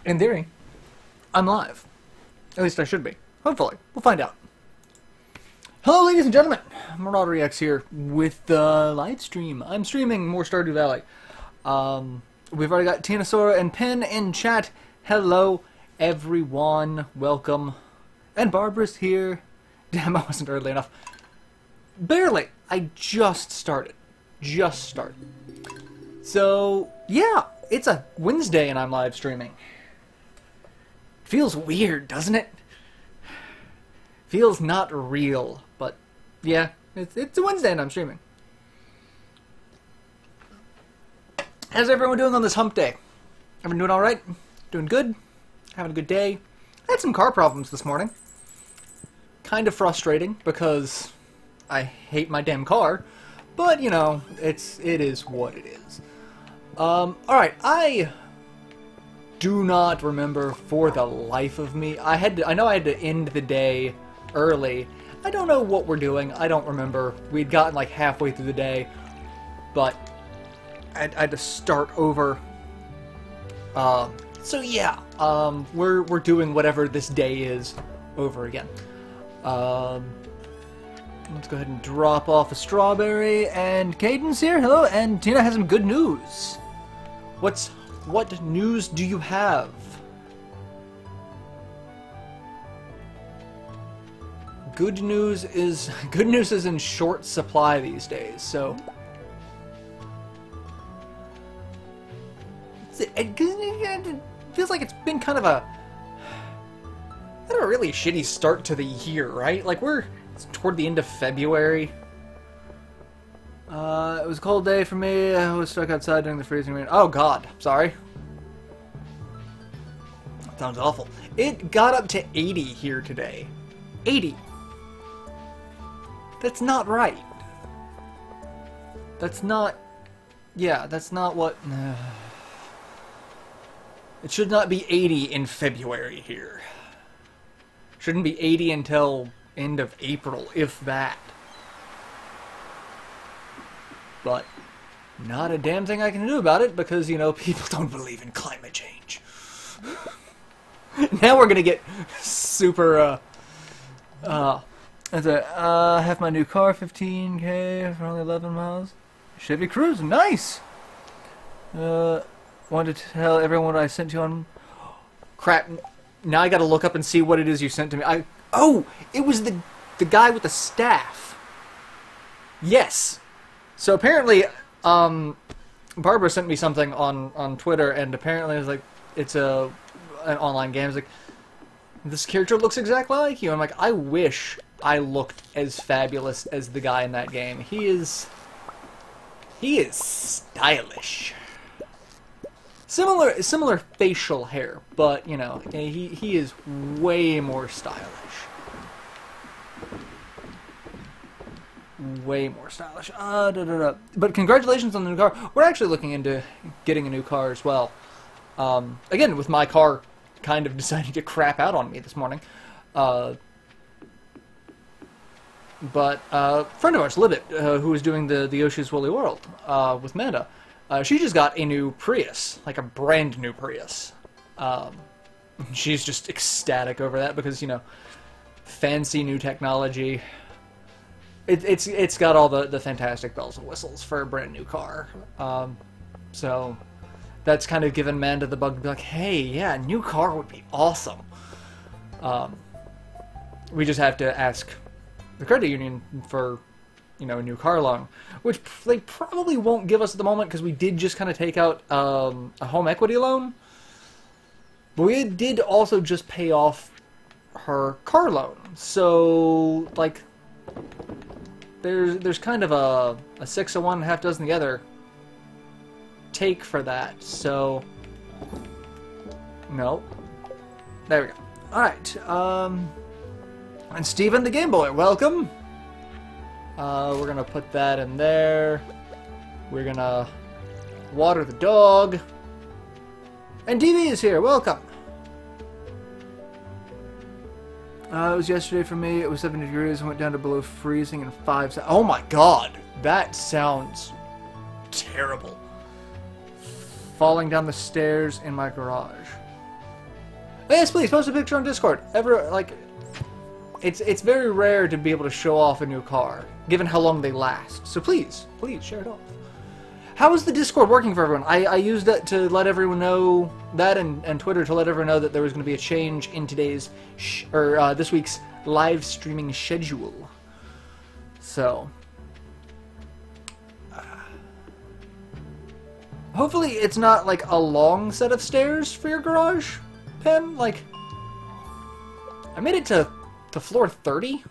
In theory, I'm live. At least I should be. Hopefully. We'll find out. Hello, ladies and gentlemen. MarauderEX here with the live stream. I'm streaming more Stardew Valley. We've already got Tinasaura and Pen in chat. Hello, everyone. Welcome. And Barbara's here. Damn, I wasn't early enough. Barely. I just started. So, yeah. It's a Wednesday and I'm live streaming. Feels weird, doesn't it? Feels not real, but yeah, it's a Wednesday and I'm streaming. How's everyone doing on this hump day? Everyone doing alright? Doing good? Having a good day? I had some car problems this morning. Kind of frustrating because I hate my damn car, but you know, it is what it is. Alright, I do not remember for the life of me. I know I had to end the day early. I don't know what we're doing. I don't remember. We'd gotten like halfway through the day, but I had to start over. So yeah, we're doing whatever this day is over again. Let's go ahead and drop off a strawberry. And Caden's here. Hello. And Tina has some good news. What news do you have? Good news is in short supply these days. So it feels like it's been kind of a really shitty start to the year, right? Like it's toward the end of February. It was a cold day for me. I was stuck outside during the freezing rain. Oh god, sorry. That sounds awful. It got up to 80 here today. 80. That's not right. That's not... Yeah, that's not what... It should not be 80 in February here. Shouldn't be 80 until end of April, if that. But not a damn thing I can do about it because, you know, people don't believe in climate change. Now we're gonna get super, I have my new car, 15K for only 11 miles. Chevy Cruze, nice! Wanted to tell everyone what I sent you on... Crap, now I gotta look up and see what it is you sent to me. Oh, it was the guy with the staff. Yes! So apparently, Barbara sent me something on Twitter, and apparently it's an online game. It's like, this character looks exactly like you. I'm like, I wish I looked as fabulous as the guy in that game. He is stylish. Similar facial hair, but you know, he is way more stylish. Way more stylish. But congratulations on the new car. We're actually looking into getting a new car as well. Again, with my car kind of deciding to crap out on me this morning. But a friend of ours, Libet, who was doing the Yoshi's Woolly World with Manda, she just got a new Prius, like a brand new Prius. She's just ecstatic over that because, you know, fancy new technology. It's got all the fantastic bells and whistles for a brand new car. So that's kind of given Manda the bug to be like, hey, yeah, a new car would be awesome. We just have to ask the credit union for, you know, a new car loan, which they probably won't give us at the moment because we did just kind of take out a home equity loan. But we did also just pay off her car loan. So, like... There's kind of a 6 of one, half dozen the other take for that, so... No. There we go. Alright, and Steven the Game Boy, welcome! We're gonna put that in there. We're gonna water the dog. And DV is here, welcome! It was yesterday for me. It was 70 degrees and went down to below freezing in 5 seconds. Oh my god! That sounds terrible. Falling down the stairs in my garage. Oh, yes, please, post a picture on Discord. It's very rare to be able to show off a new car, given how long they last. So please share it off. How is the Discord working for everyone? I used it to let everyone know that, and Twitter to let everyone know that there was going to be a change in today's, this week's live streaming schedule. So, hopefully it's not like a long set of stairs for your garage, Pen. Like, I made it to floor 30.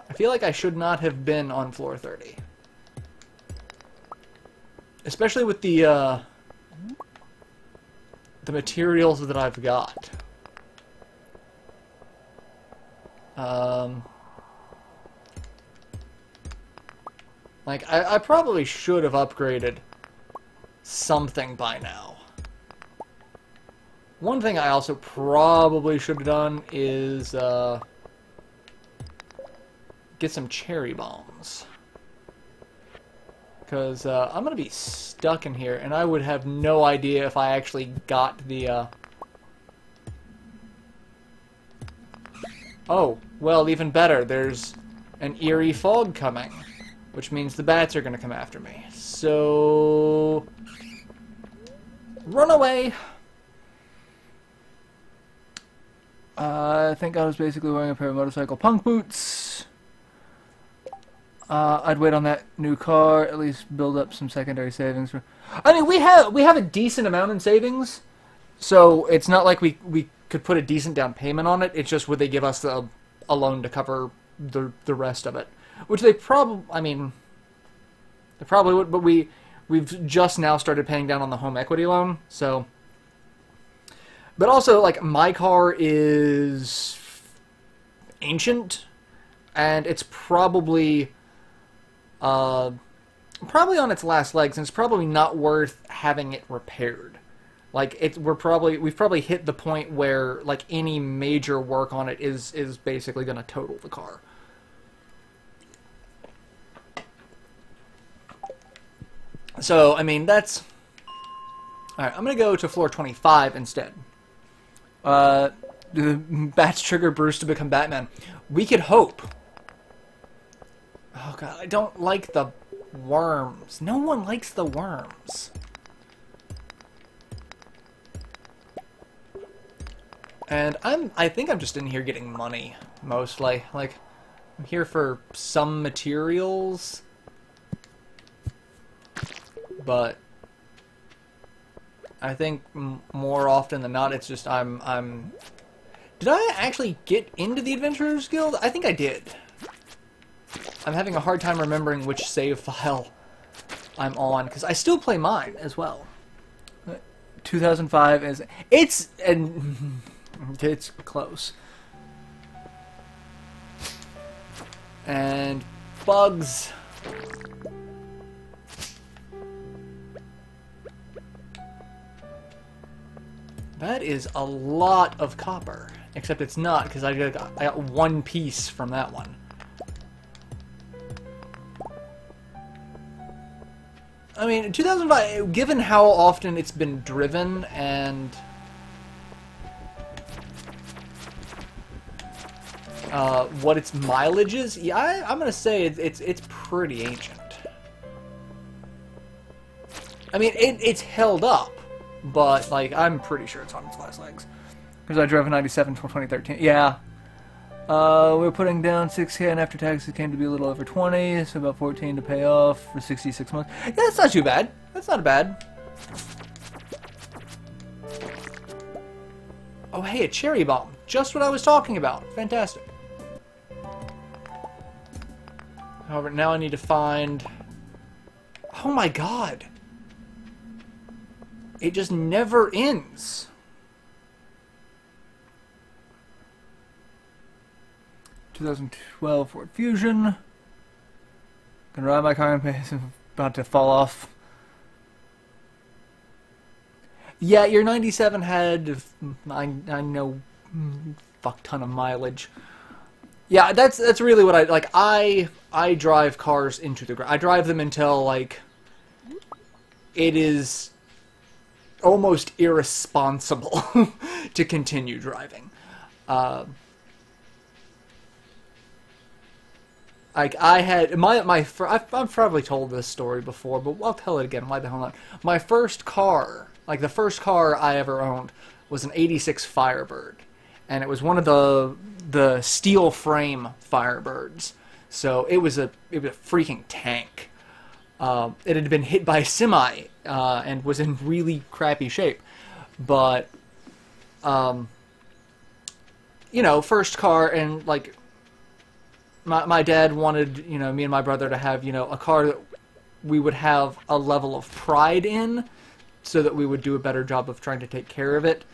I feel like I should not have been on floor 30. Especially with the materials that I've got. Like, I probably should have upgraded something by now. One thing I also probably should have done is get some cherry bombs. Because I'm going to be stuck in here, and I would have no idea if I actually got the... Oh, well, even better. There's an eerie fog coming, which means the bats are going to come after me. So... run away! I think I was basically wearing a pair of motorcycle punk boots. I'd wait on that new car, at least build up some secondary savings. I mean, we have a decent amount in savings, so it's not like we could put a decent down payment on it. It's just would they give us a loan to cover the rest of it, which they probably, I mean, they probably would. But we've just now started paying down on the home equity loan, so. But also, like, my car is ancient, and it's probably on its last legs, and it's probably not worth having it repaired. Like, we've probably hit the point where, like, any major work on it is basically going to total the car. So, I mean, that's... Alright, I'm going to go to floor 25 instead. The bats trigger Bruce to become Batman. We could hope. Oh god, I don't like the worms. No one likes the worms. And I think I'm just in here getting money, mostly. Like, I'm here for some materials. But I think more often than not, it's just I'm... Did I actually get into the Adventurers Guild? I think I did. I'm having a hard time remembering which save file I'm on, because I still play mine as well. 2005 is... It's close. And bugs... That is a lot of copper. Except it's not, because I got one piece from that one. I mean, 2005, given how often it's been driven and... what its mileage is, yeah, I'm gonna say it's pretty ancient. I mean, it's held up. But, like, I'm pretty sure it's on its last legs. Because I drove a 97 till 2013. Yeah. We're putting down 6K, and after taxes came to be a little over 20, so about 14 to pay off for 66 months. Yeah, that's not too bad. That's not bad. Oh, hey, a cherry bomb. Just what I was talking about. Fantastic. However, now I need to find... Oh my god. It just never ends. ...2012 Ford Fusion. Gonna ride my car and pace. About to fall off. Yeah, your 97 had... I know... fuck ton of mileage. Yeah, that's really what I... Like, I drive cars into the ground. I drive them until, like... It is... almost irresponsible to continue driving. Like, I had I've probably told this story before, but I'll tell it again. Why the hell not? My first car, like the first car I ever owned, was an '86 Firebird, and it was one of the steel frame Firebirds. So it was a freaking tank. It had been hit by a semi and was in really crappy shape, but you know, first car, and like. My dad wanted, you know, me and my brother to have, you know, a car that we would have a level of pride in, so that we would do a better job of trying to take care of it.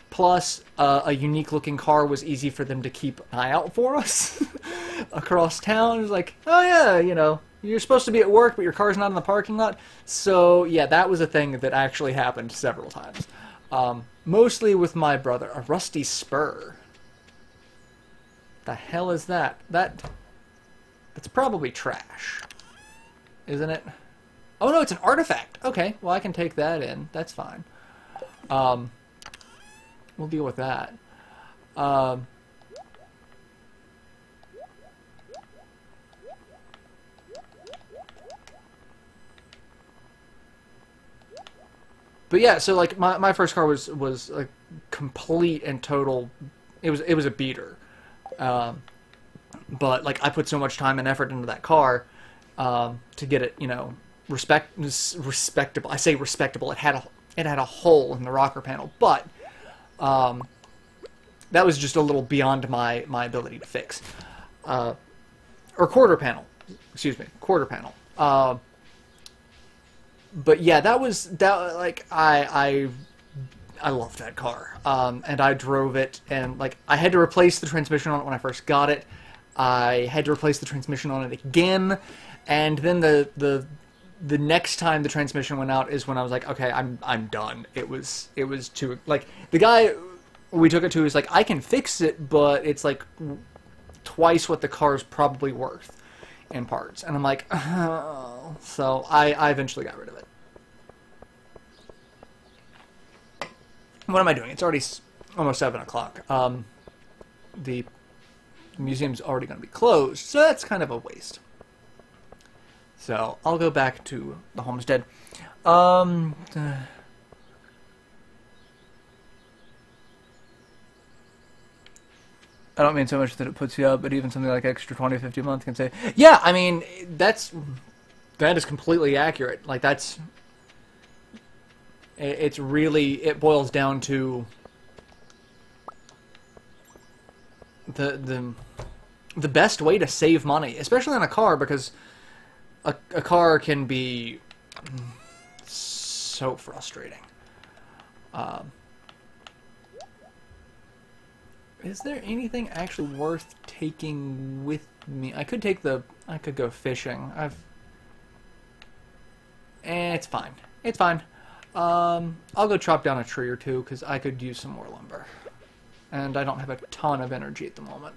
Plus, a unique-looking car was easy for them to keep an eye out for us across town. It was like, oh yeah, you know, you're supposed to be at work, but your car's not in the parking lot. So, yeah, that was a thing that actually happened several times. Mostly with my brother. A rusty spur. The hell is that? That's probably trash, isn't it? Oh no, it's an artifact. Okay, well I can take that in. That's fine. We'll deal with that. But yeah, so like my first car was like complete and total. It was a beater. But like I put so much time and effort into that car to get it, you know, respectable. I say respectable. It had a hole in the rocker panel, but that was just a little beyond my ability to fix. Or quarter panel, excuse me, quarter panel. But yeah, like I loved that car, and I drove it, and like I had to replace the transmission on it when I first got it. I had to replace the transmission on it again, and then the next time the transmission went out is when I was like, okay, I'm done. It was too, like, the guy we took it to is like, I can fix it, but it's like twice what the car's probably worth in parts, and I'm like, oh. So I eventually got rid of it. What am I doing? It's already almost 7 o'clock. The museum's already going to be closed, so that's kind of a waste. So I'll go back to the homestead. I don't mean so much that it puts you up, but even something like extra 20, 50 a month can say, yeah, I mean, that is completely accurate. Like, it's really, it boils down to the best way to save money, especially on a car, because a car can be so frustrating. Is there anything actually worth taking with me? I could go fishing. It's fine. It's fine. I'll go chop down a tree or two, because I could use some more lumber. And I don't have a ton of energy at the moment.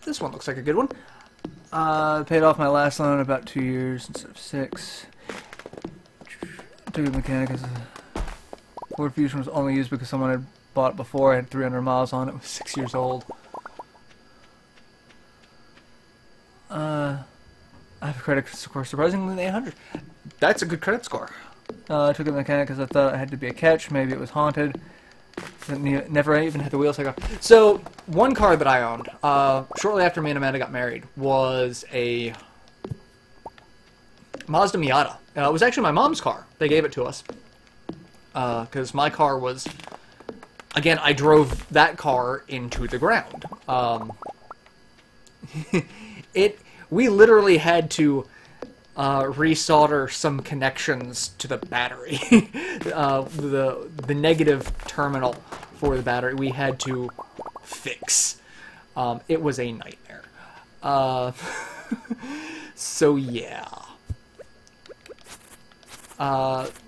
This one looks like a good one. Paid off my last loan in about 2 years instead of 6. Took a mechanic as a Ford Fusion was only used because someone had bought it before. I had 300 miles on it. It was 6 years old. I have a credit score surprisingly 800. That's a good credit score. I took a mechanic because I thought it had to be a catch. Maybe it was haunted. Never even had the wheels. So one car that I owned shortly after me and Amanda got married was a Mazda Miata. It was actually my mom's car. They gave it to us because my car was, again, I drove that car into the ground. We literally had to resolder some connections to the battery. The negative terminal for the battery we had to fix. It was a nightmare. So yeah.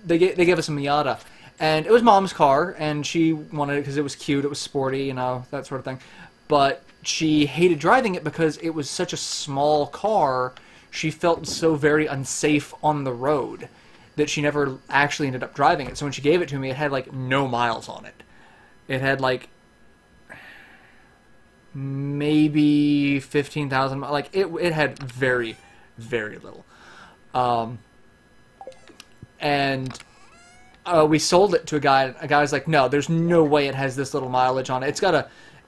They gave us a Miata, and it was Mom's car, and she wanted it because it was cute, it was sporty, you know, that sort of thing. But she hated driving it because it was such a small car she felt so very unsafe on the road that she never actually ended up driving it. So when she gave it to me, it had like no miles on it. It had like maybe 15,000. Like it had very, very little. And we sold it to a guy. A guy was like, "No, there's no way it has this little mileage on it.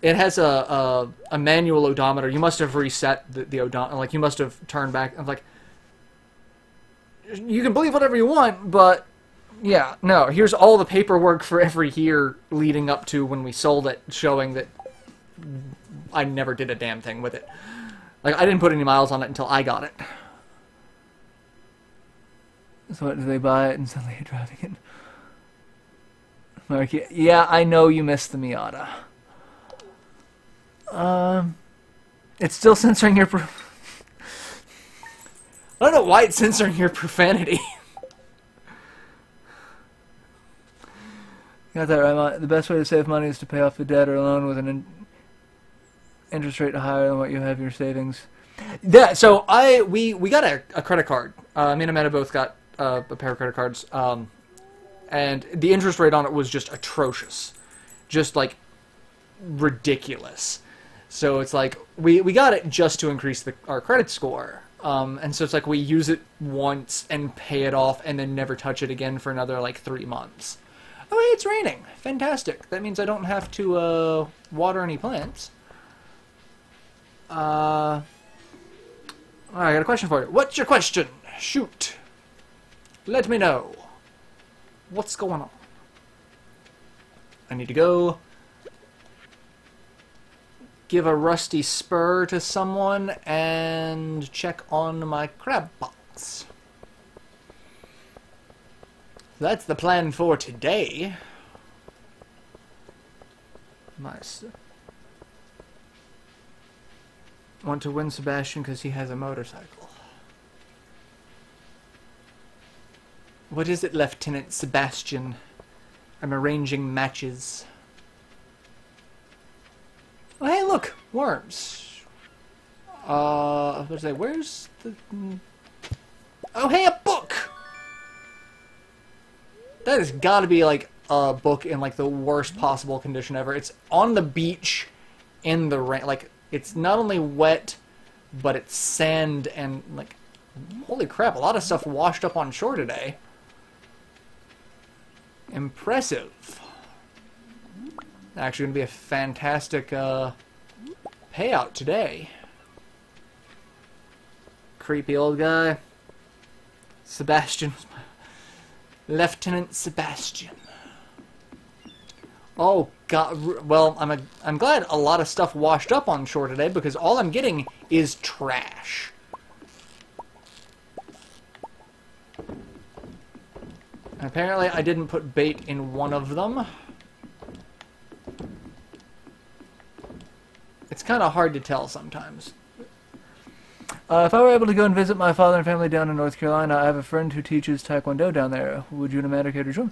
It has a manual odometer. You must have reset the odometer. Like you must have turned back." I'm like, "You can believe whatever you want, but yeah, no. Here's all the paperwork for every year leading up to when we sold it, showing that I never did a damn thing with it. Like I didn't put any miles on it until I got it." So what, do they buy it and suddenly you're driving it? Mark, yeah, I know you missed the Miata. It's still censoring your... I don't know why it's censoring your profanity. Got that right. The best way to save money is to pay off the debt or loan with an interest rate higher than what you have in your savings. Yeah, so we got a credit card. Me and Amanda both got a pair of credit cards. And the interest rate on it was just atrocious. Just, like, ridiculous. So it's like, we got it just to increase our credit score. And so it's like we use it once and pay it off and then never touch it again for another, like, 3 months. Oh, hey, it's raining. Fantastic. That means I don't have to water any plants. I got a question for you. What's your question? Shoot. Let me know. What's going on? I need to go give a rusty spur to someone and check on my crab box. That's the plan for today. Nice. Want to win Sebastian because he has a motorcycle. What is it, Lieutenant Sebastian? I'm arranging matches. Oh, hey, look! Worms. I was going to say, where's the... Oh, hey, a book! That has got to be, like, a book in, like, the worst possible condition ever. It's on the beach in the rain. Like, it's not only wet, but it's sand and, like... Holy crap, a lot of stuff washed up on shore today. Impressive. Actually going to be a fantastic payout today. Creepy old guy. Sebastian. Lieutenant Sebastian. Oh god. Well, I'm glad a lot of stuff washed up on shore today because all I'm getting is trash. Apparently, I didn't put bait in one of them. It's kind of hard to tell sometimes. If I were able to go and visit my father and family down in North Carolina, I have a friend who teaches Taekwondo down there. Would you and Amanda care to join?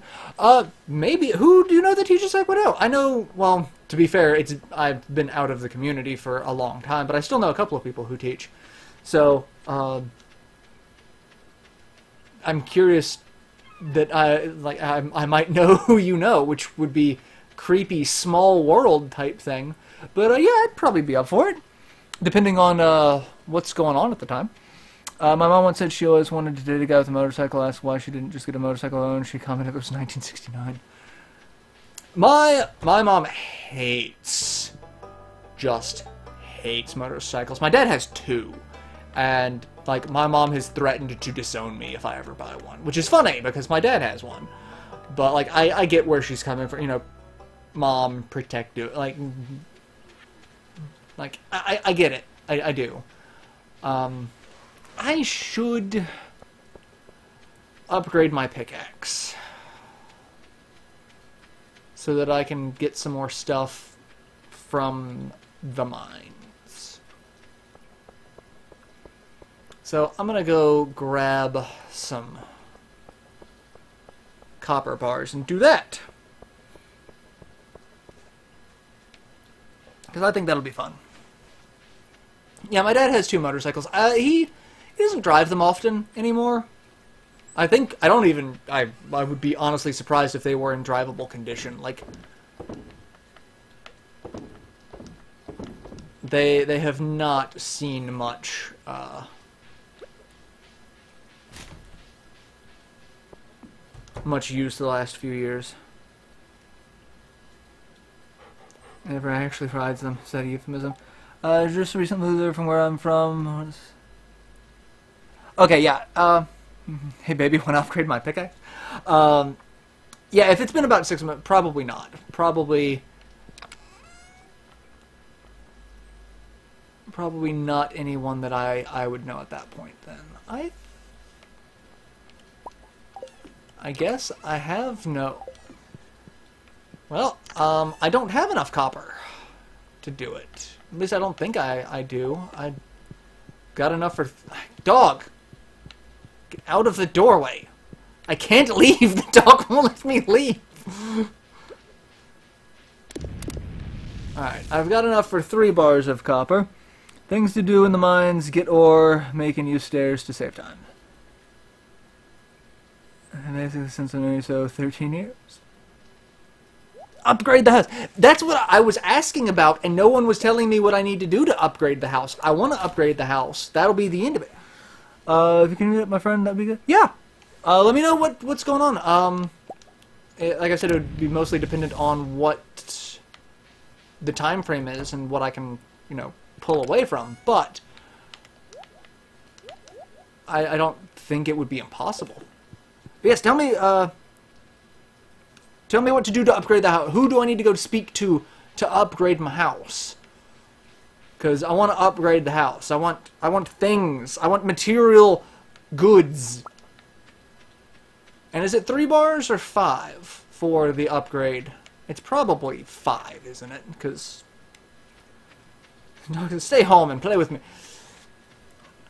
Maybe. Who do you know that teaches Taekwondo? I know, well, to be fair, I've been out of the community for a long time, but I still know a couple of people who teach. So, I'm curious that I might know who you know, which would be creepy small world type thing. But yeah, I'd probably be up for it, depending on what's going on at the time. My mom once said she always wanted to date a guy with a motorcycle. Asked why she didn't just get a motorcycle loan. She commented it was 1969. My mom just hates motorcycles. My dad has 2. And, like, my mom has threatened to disown me if I ever buy one. Which is funny, because my dad has one. But, like, I get where she's coming from. You know, mom, protective. Like, I get it. I do. I should upgrade my pickaxe. So that I can get some more stuff from the mine. So I'm gonna go grab some copper bars and do that. Because I think that'll be fun. Yeah, my dad has 2 motorcycles. He He doesn't drive them often anymore. I think, I don't even, I would be honestly surprised if they were in drivable condition. Like, they have not seen much, much use the last few years. Never actually rides them. Is that a euphemism? Just recently there from where I'm from. Okay, yeah. Hey baby, wanna upgrade my pickaxe? Yeah, if it's been about 6 months, probably not. Probably not anyone that I would know at that point then. I guess I have no... Well, I don't have enough copper to do it. At least I don't think I do. I got enough for... Dog! Get out of the doorway! I can't leave! The dog won't let me leave! Alright, I've got enough for 3 bars of copper. Things to do in the mines, get ore, make and use stairs to save time. And basically since I'm only so 13 years. Upgrade the house. That's what I was asking about, and no one was telling me what I need to do to upgrade the house. I want to upgrade the house. That'll be the end of it. If you can meet up my friend, that'd be good. Yeah. Let me know what's going on. Like I said, it would be mostly dependent on what the time frame is and what I can, you know, pull away from. But I don't think it would be impossible. But yes, tell me what to do to upgrade the house. Who do I need to go speak to upgrade my house? Because I want to upgrade the house. I want things. I want material goods. And is it 3 bars or 5 for the upgrade? It's probably 5, isn't it? Because stay home and play with me.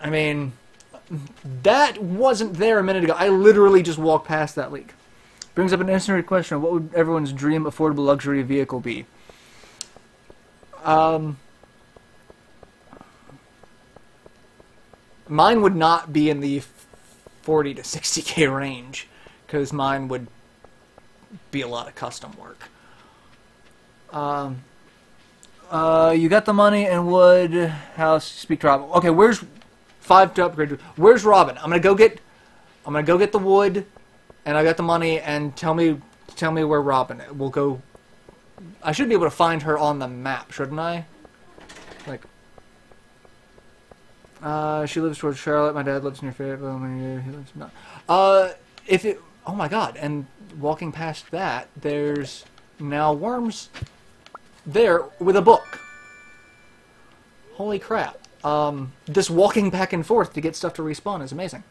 I mean, that wasn't there a minute ago. I literally just walked past that leak. Brings up an interesting question. What would everyone's dream affordable luxury vehicle be? Mine would not be in the 40 to 60k range, because mine would be a lot of custom work. You got the money and wood, house, speak to Robin. Okay, where's 5 to upgrade? Where's Robin? I'm gonna go get the wood, and I got the money. And tell me where Robin is. We'll go. I should be able to find her on the map, shouldn't I? Like, she lives towards Charlotte. My dad lives near Fayetteville. He lives not. Oh my God! And walking past that, there's now worms there with a book. Holy crap! This walking back and forth to get stuff to respawn is amazing.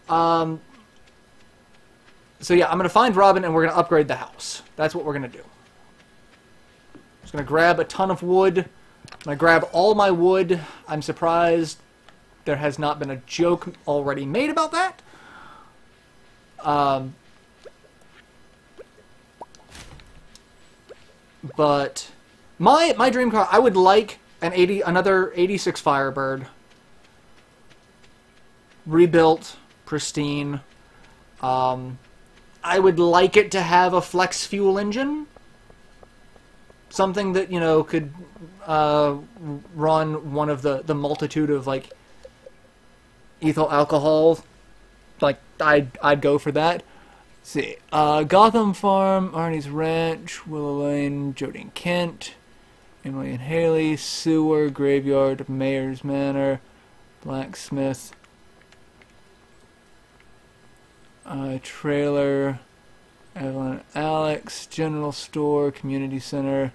So yeah, I'm gonna find Robin and we're gonna upgrade the house. That's what we're gonna do. Just gonna grab a ton of wood. I'm gonna grab all my wood. I'm surprised there has not been a joke already made about that. But my dream car, I would like another 86 Firebird. Rebuilt, pristine. I would like it to have a flex fuel engine. Something that, you know, could run one of the multitude of, like, ethyl alcohol. Like, I'd go for that. Let's see. Gotham Farm, Arnie's Ranch, Willow Lane, Jodine Kent, Emily and Haley, Sewer, Graveyard, Mayor's Manor, Blacksmith, Trailer, Evelyn and Alex, General Store, Community Center.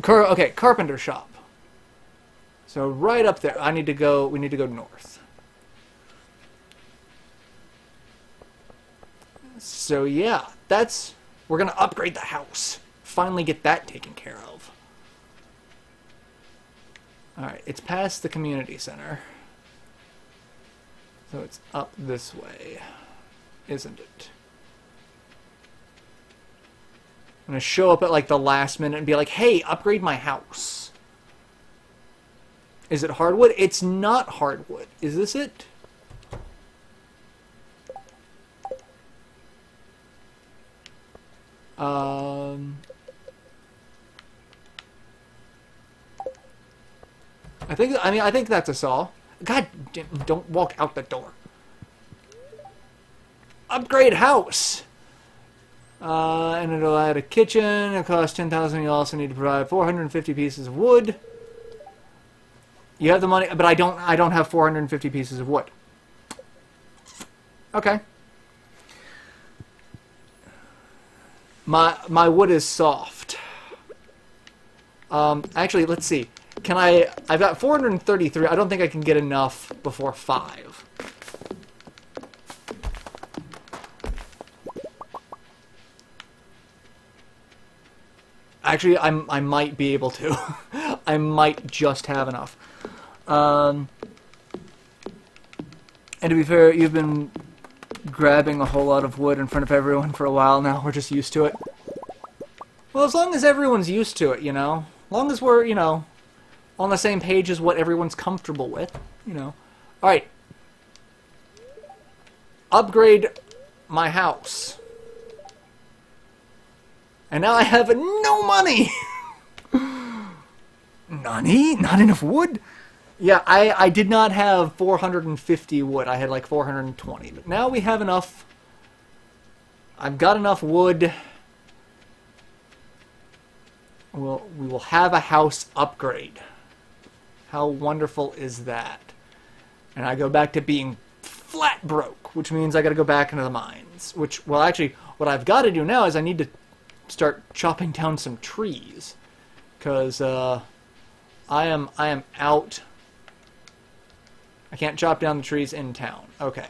Okay, Carpenter Shop. So right up there, we need to go north. So yeah, we're gonna upgrade the house. Finally get that taken care of. Alright, it's past the community center. So it's up this way, isn't it? I'm gonna show up at like the last minute and be like, hey, upgrade my house. Is it hardwood? It's not hardwood. Is this it? I think that's a saw. God, don't walk out the door. Upgrade house. And it'll add a kitchen. It costs 10,000. You also need to provide 450 pieces of wood. You have the money, but I don't have 450 pieces of wood. Okay. My wood is soft. Actually, let's see. I've got 433. I don't think I can get enough before 5. Actually, I might be able to. I might just have enough. And to be fair, you've been grabbing a whole lot of wood in front of everyone for a while now. We're just used to it. Well, as long as everyone's used to it, you know. As long as we're, you know, on the same page as what everyone's comfortable with, you know. Alright. Upgrade my house. And now I have no money! Nani? Not enough wood? Yeah, I did not have 450 wood. I had like 420. But now we have enough. I've got enough wood. Well, we will have a house upgrade. How wonderful is that? And I go back to being flat broke, which means I got to go back into the mines. Which, well, actually, what I've got to do now is I need to start chopping down some trees, because I am out. I can't chop down the trees in town. Okay.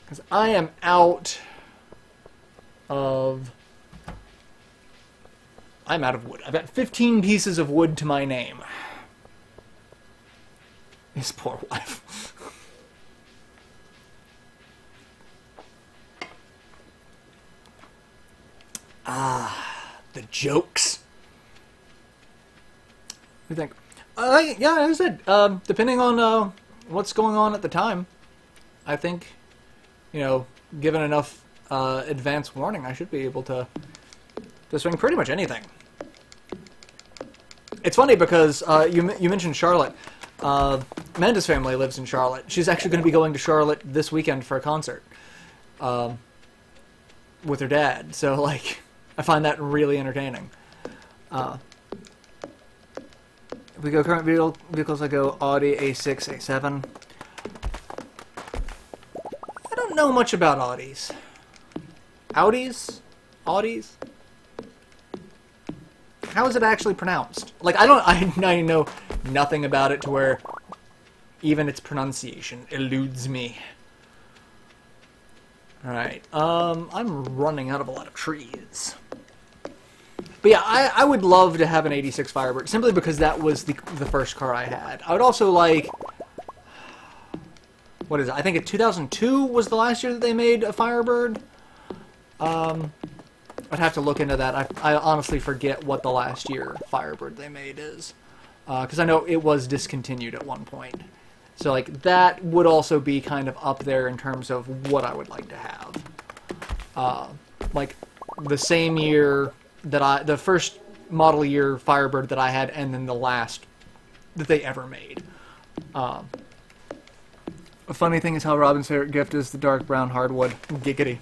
Because I am out of... I'm out of wood. I've got 15 pieces of wood to my name. His poor wife. The jokes. What do you think? Yeah, as I said, depending on what's going on at the time, I think, you know, given enough advance warning, I should be able to swing pretty much anything. It's funny because you mentioned Charlotte. Amanda's family lives in Charlotte. She's actually going to be going to Charlotte this weekend for a concert with her dad. So, like, I find that really entertaining. If we go current vehicles, I go Audi A6, A7. I don't know much about Audis. Audis? Audis? How is it actually pronounced? Like, I know nothing about it to where even its pronunciation eludes me. Alright, I'm running out of a lot of trees. But yeah, I would love to have an 86 Firebird, simply because that was the first car I had. I would also like... What is it? I think 2002 was the last year that they made a Firebird. I'd have to look into that. I honestly forget what the last year Firebird they made is. Because I know it was discontinued at one point. So, like, that would also be kind of up there in terms of what I would like to have. Like, the same year that the first model year Firebird that I had, and then the last that they ever made. A funny thing is how Robin's favorite gift is the dark brown hardwood. Giggity.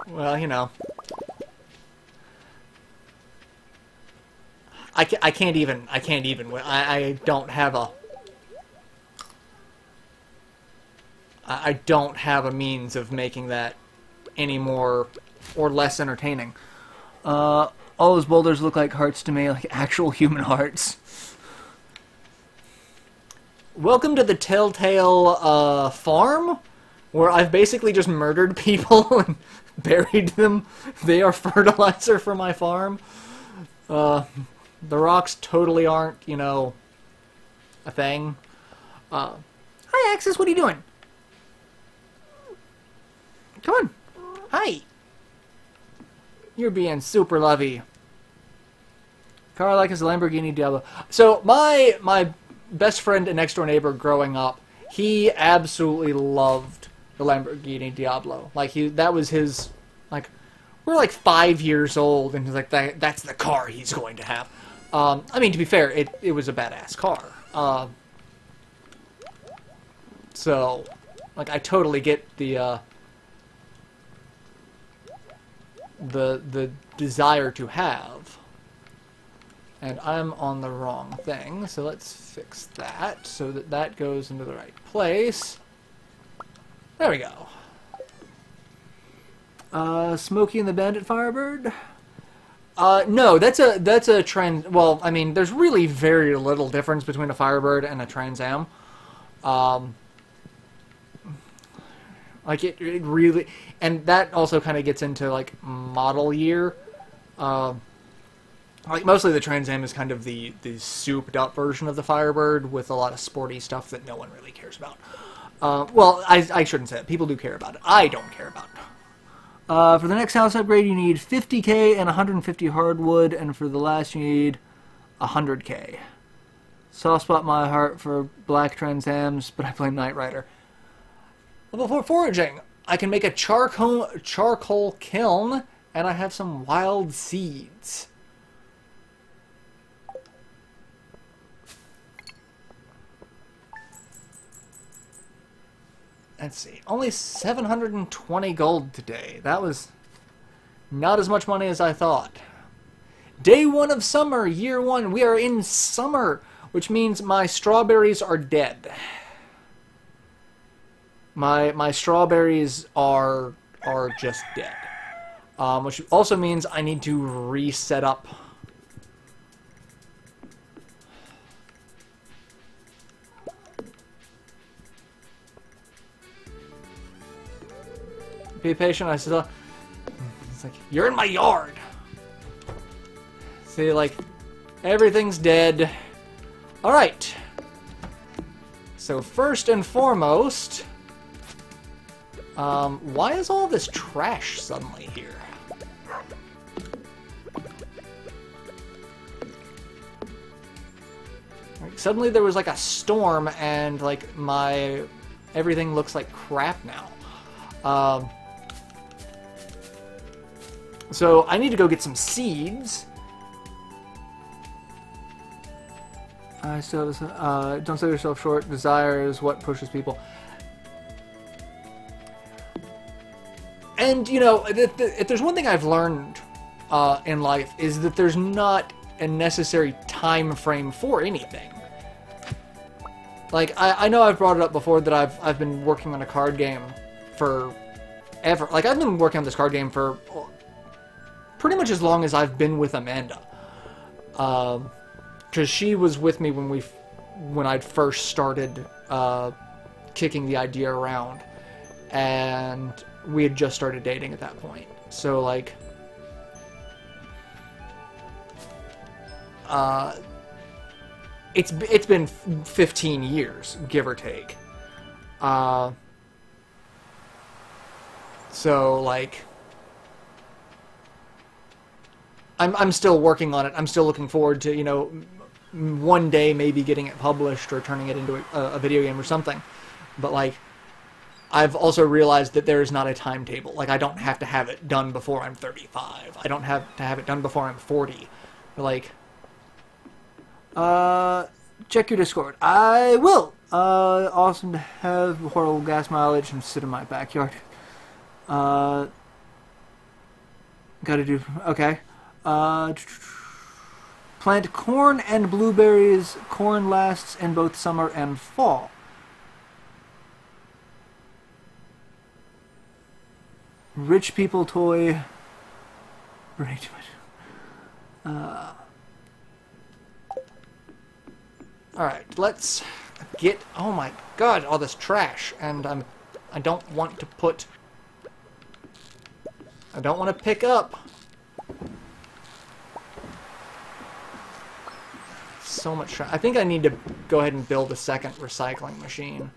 Well, you know. I can't even, I don't have a... I don't have a means of making that any more or less entertaining. All those boulders look like hearts to me, like actual human hearts. Welcome to the Telltale farm, where I've basically just murdered people and buried them. They are fertilizer for my farm. The rocks totally aren't, you know, a thing. Hi, Axis, what are you doing? Come on. Hi. You're being super lovey. Car I like is a Lamborghini Diablo. So my best friend and next door neighbor growing up, he absolutely loved the Lamborghini Diablo. Like that was his, like, we're like 5 years old, and he's like, that's the car he's going to have. I mean, to be fair, it was a badass car. So, like, I totally get the desire to have. And I'm on the wrong thing, so let's fix that so that that goes into the right place. There we go. Smokey and the Bandit Firebird? No, that's a trans... Well, I mean, there's really very little difference between a Firebird and a Trans Am. Like, it really... And that also kind of gets into, like, model year. Like, mostly the Trans Am is kind of the souped-up version of the Firebird with a lot of sporty stuff that no one really cares about. Well, I shouldn't say that. People do care about it. I don't care about it. For the next house upgrade, you need 50k and 150 hardwood, and for the last, you need 100k. Soft spot my heart for black Trans Ams, but I play Knight Rider. Level 4 foraging. I can make a charcoal kiln, and I have some wild seeds. Let's see. Only 720 gold today. That was not as much money as I thought. Day 1 of summer, year 1. We are in summer, which means my strawberries are dead. My strawberries are just dead. Which also means I need to reset up. Be patient, I still... It's like, you're in my yard! See, like, everything's dead. Alright. So, first and foremost... why is all this trash suddenly here? Like, suddenly there was, like, a storm, and, like, everything looks like crap now. So I need to go get some seeds. I still have don't sell yourself short. Desire is what pushes people. And, you know, if there's one thing I've learned in life, is that there's not a necessary time frame for anything. Like, I know I've brought it up before that I've been working on a card game for ever. Like, I've been working on this card game for pretty much as long as I've been with Amanda. Because she was with me when I'd first started kicking the idea around. And we had just started dating at that point. So, like... It's been 15 years, give or take. So, like... I'm still working on it. I'm still looking forward to, you know, one day maybe getting it published or turning it into a video game or something. But, like, I've also realized that there is not a timetable. Like, I don't have to have it done before I'm 35. I don't have to have it done before I'm 40. Like, check your Discord. I will. Awesome to have horrible gas mileage and sit in my backyard. Gotta do... Okay. Plant corn and blueberries. Corn lasts in both summer and fall. Rich people toy. Right. Alright, let's get... Oh my god, all this trash. And I don't want to put... I don't want to pick up... So much trash. I think I need to go ahead and build a second recycling machine.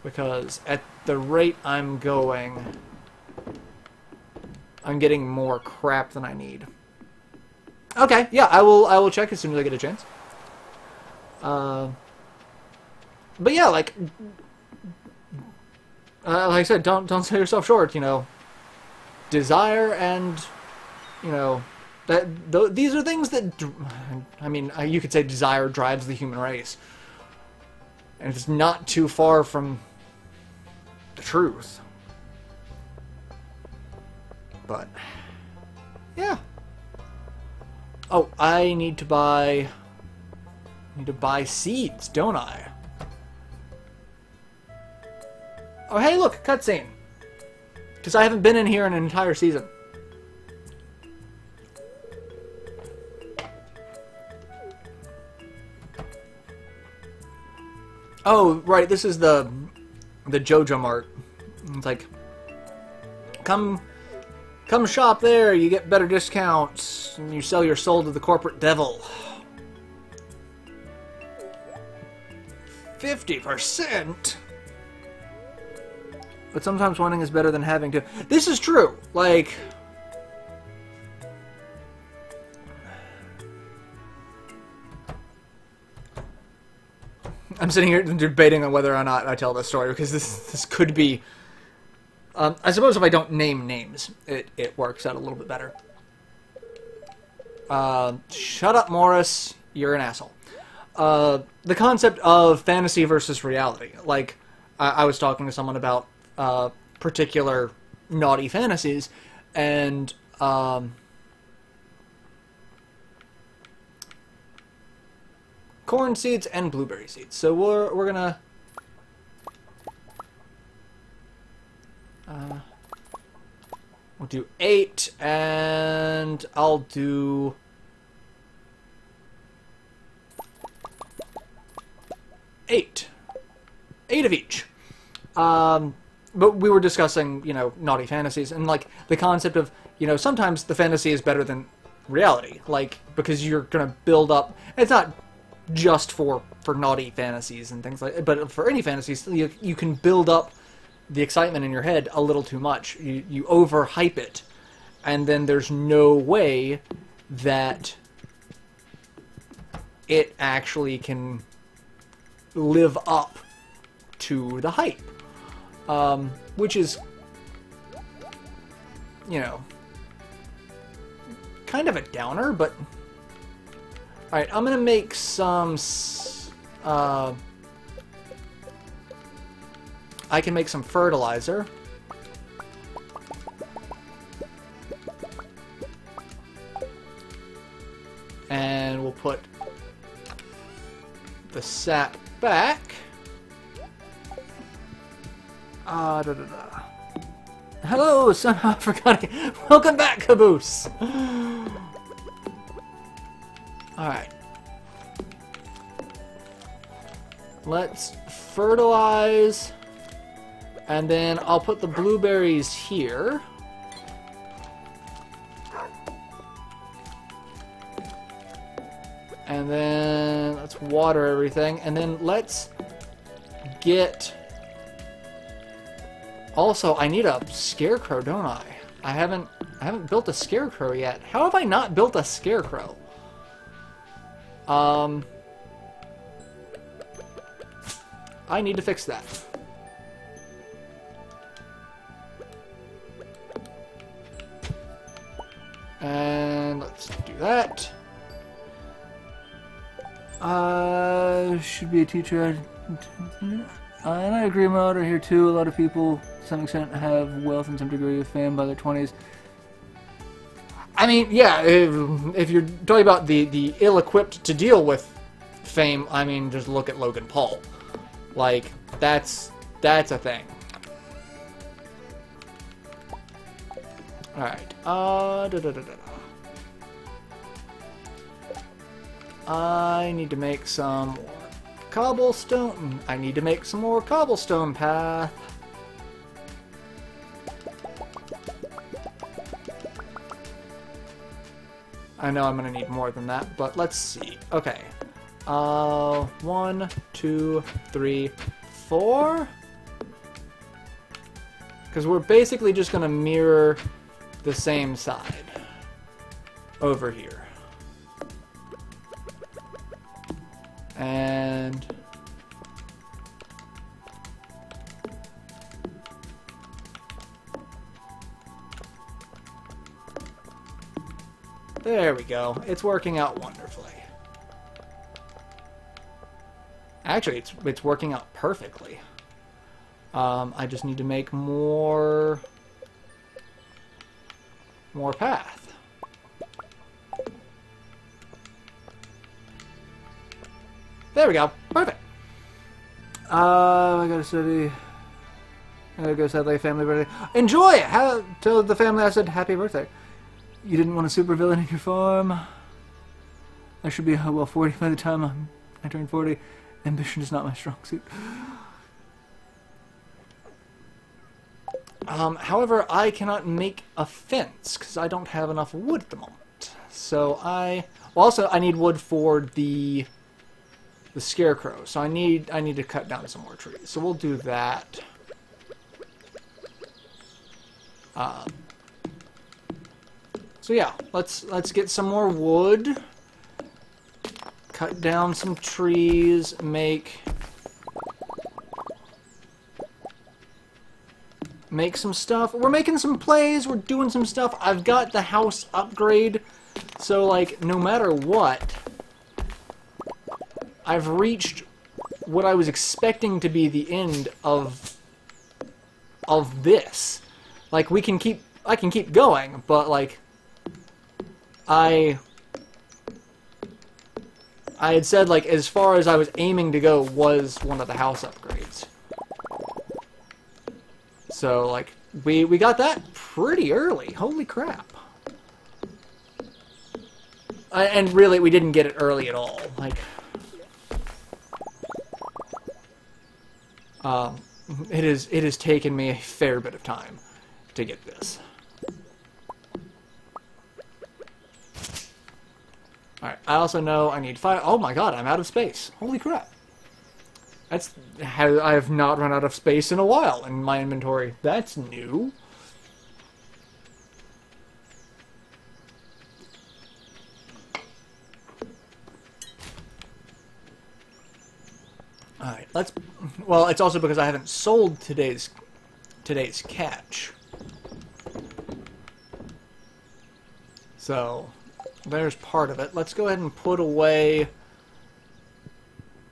Because at the rate I'm going, I'm getting more crap than I need. Okay, yeah, I will check as soon as I get a chance. But yeah, like I said, don't sell yourself short. You know, desire and these are things that I mean, you could say desire drives the human race, and it's not too far from the truth. But yeah. Oh, I need to buy seeds, don't I? Oh, hey, look, cutscene. Because I haven't been in here in an entire season. Oh, right, this is the JoJo Mart. It's like, come shop there, you get better discounts, and you sell your soul to the corporate devil. 50%? But sometimes wanting is better than having to. This is true. Like, I'm sitting here debating on whether or not I tell this story, because this could be. I suppose if I don't name names, it works out a little bit better. Shut up, Morris. You're an asshole. The concept of fantasy versus reality. Like, I was talking to someone about particular naughty fantasies, and corn seeds and blueberry seeds. So we're gonna we'll do 8, and I'll do 8 of each. But we were discussing, naughty fantasies, and like the concept of, sometimes the fantasy is better than reality, like, because you're gonna build up. It's not just for naughty fantasies and things like, but for any fantasies, you can build up the excitement in your head a little too much. You overhype it, and then there's no way that it actually can live up to the hype. Which is, kind of a downer, but alright, I'm gonna make some I can make some fertilizer. And we'll put the sap back. Hello, somehow I forgot. Welcome back, Caboose. Alright. Let's fertilize. And then I'll put the blueberries here. And then let's water everything. And then let's get... Also, I need a scarecrow, don't I? I haven't built a scarecrow yet. How have I not built a scarecrow? I need to fix that. And let's do that. Should be a teacher. And I agree, Marauder here too. A lot of people, to some extent, have wealth and some degree of fame by their 20s. I mean, yeah, if you're talking about the ill-equipped to deal with fame, I mean, just look at Logan Paul. Like, that's a thing. Alright, I need to make some more cobblestone. I need to make some more cobblestone path. I know I'm gonna need more than that, but let's see. Okay. 1, 2, 3, 4. Because we're basically just gonna mirror the same side over here. And there we go. It's working out wonderfully. Actually, it's working out perfectly. I just need to make more path. There we go. Perfect. I gotta study. I gotta go celebrate family birthday. Enjoy it! Tell the family I said happy birthday. You didn't want a supervillain in your farm? I should be, well, 40 by the time I turn 40. Ambition is not my strong suit. However, I cannot make a fence because I don't have enough wood at the moment. So well, also I need wood for the scarecrow. So I need to cut down some more trees. So we'll do that. So yeah, let's get some more wood. Cut down some trees, make some stuff. We're making some plays, we're doing some stuff. I've got the house upgrade, so like no matter what, I've reached what I was expecting to be the end of this. Like I can keep going, but like I had said, like, as far as I was aiming to go was one of the house upgrades. So, like, we got that pretty early. Holy crap. And really, we didn't get it early at all. Like, it has taken me a fair bit of time to get this. Alright, I also know I need fire. Oh my god, I'm out of space. Holy crap. That's how I have not run out of space in a while in my inventory. That's new. Alright, well, it's also because I haven't sold today's catch. So there's part of it. Let's go ahead and put away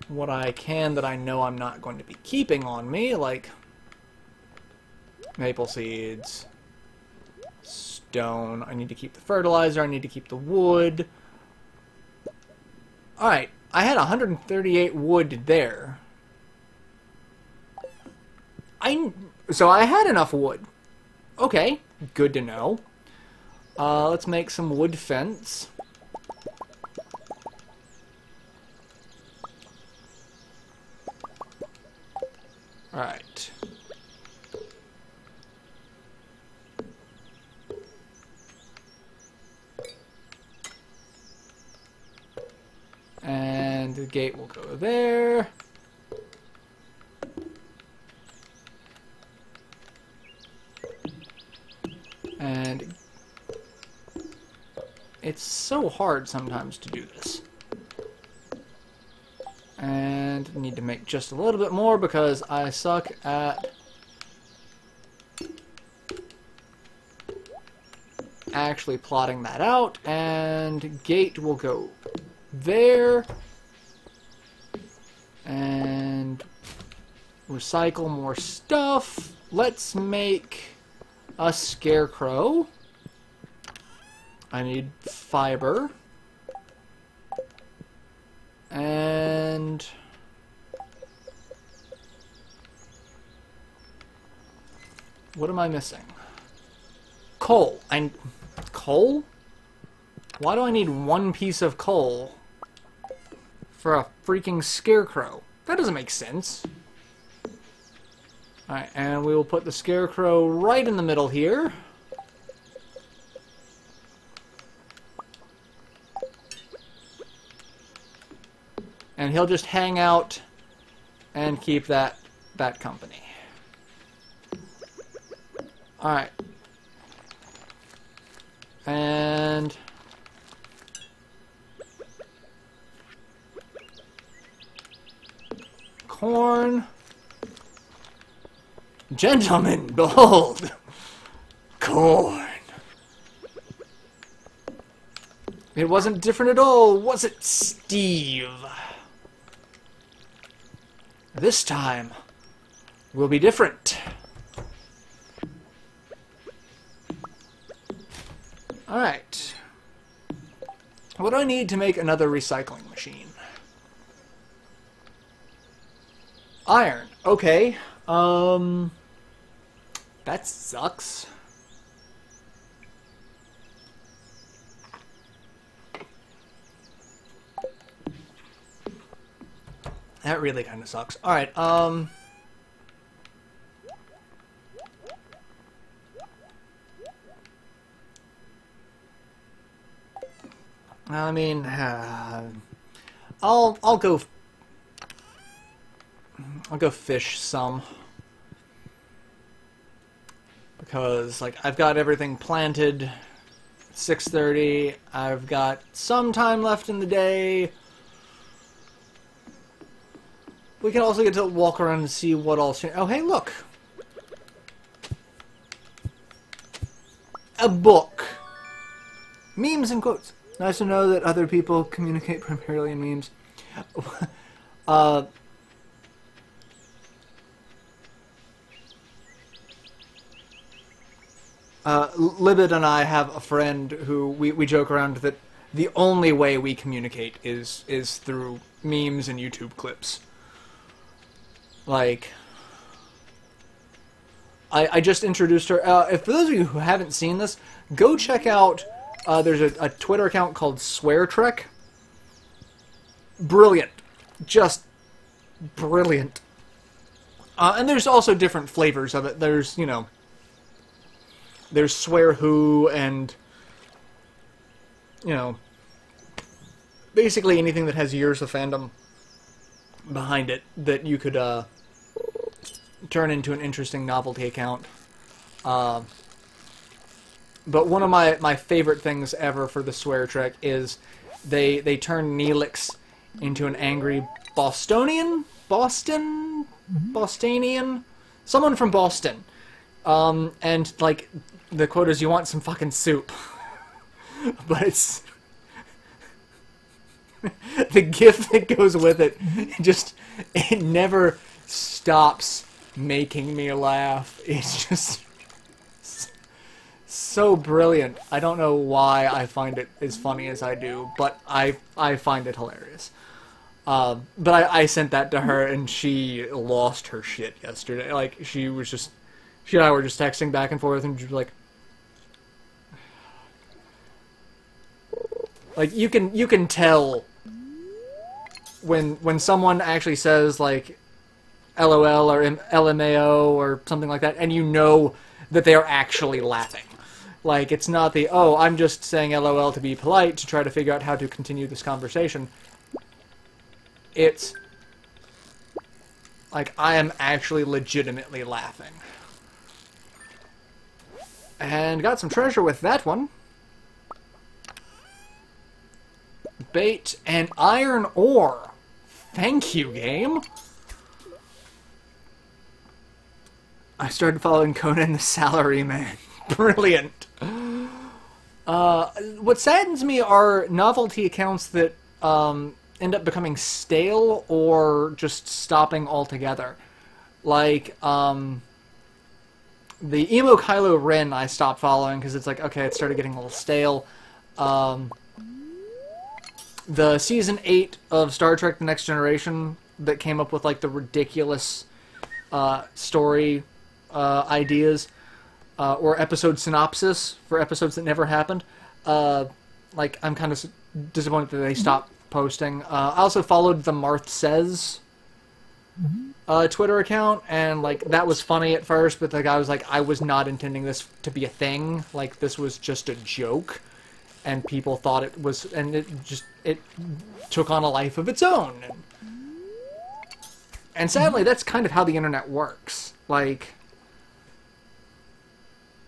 what I can that I know I'm not going to be keeping on me, like maple seeds, stone. I need to keep the fertilizer. I need to keep the wood. Alright, I had 138 wood there. So I had enough wood. Okay, good to know. Let's make some wood fence. Alright. And the gate will go there. And it's so hard sometimes to do this. And need to make just a little bit more because I suck at actually plotting that out. And gate will go there. And recycle more stuff. Let's make a scarecrow. I need fiber. And what am I missing? Coal. Coal? Why do I need one piece of coal for a freaking scarecrow? That doesn't make sense. Alright, and we will put the scarecrow right in the middle here. And he'll just hang out and keep that company. Alright. And corn. Gentlemen, behold! Corn. It wasn't different at all, was it, Steve? This time will be different. Alright. What do I need to make another recycling machine? Iron. Okay. That sucks. That really kind of sucks. Alright, I mean, I'll go fish some. Because, like, I've got everything planted. 6:30. I've got some time left in the day. We can also get to walk around and see what all... Oh, hey, look! A book! Memes and quotes. Nice to know that other people communicate primarily in memes. Libid and I have a friend who we joke around that the only way we communicate is through memes and YouTube clips. Like, I just introduced her. For those of you who haven't seen this, go check out, there's a Twitter account called Swear Trek. Brilliant. Just brilliant. And there's also different flavors of it. There's, you know, there's Swear Who and, you know, basically anything that has years of fandom behind it that you could, turn into an interesting novelty account. But one of my favorite things ever for the Swear Trek is they turn Neelix into an angry Bostonian? Bostonian? Someone from Boston. And, like, the quote is, "You want some fucking soup." But it's... the gif that goes with it, it never stops making me laugh. It's just so brilliant. I don't know why I find it as funny as I do, but I find it hilarious. But I sent that to her, and she lost her shit yesterday. Like, she and I were just texting back and forth, and she was like, you can tell when someone actually says, like, LOL or LMAO or something like that, and you know that they are actually laughing. Like, it's not the, oh, I'm just saying LOL to be polite to try to figure out how to continue this conversation. It's like, I am actually legitimately laughing. And got some treasure with that one. Bait and iron ore. Thank you, game. I started following Conan the Salaryman. Brilliant. What saddens me are novelty accounts that end up becoming stale or just stopping altogether. Like, the Emo Kylo Ren I stopped following because it's like, okay, it started getting a little stale. The Season 8 of Star Trek The Next Generation that came up with, like, the ridiculous story ideas, or episode synopsis for episodes that never happened. Like, I'm kind of disappointed that they stopped posting. I also followed the Marth Says Twitter account, and, like, that was funny at first, but the guy was like, I was not intending this to be a thing. Like, this was just a joke. And people thought it was, and it took on a life of its own. And sadly, that's kind of how the internet works. Like,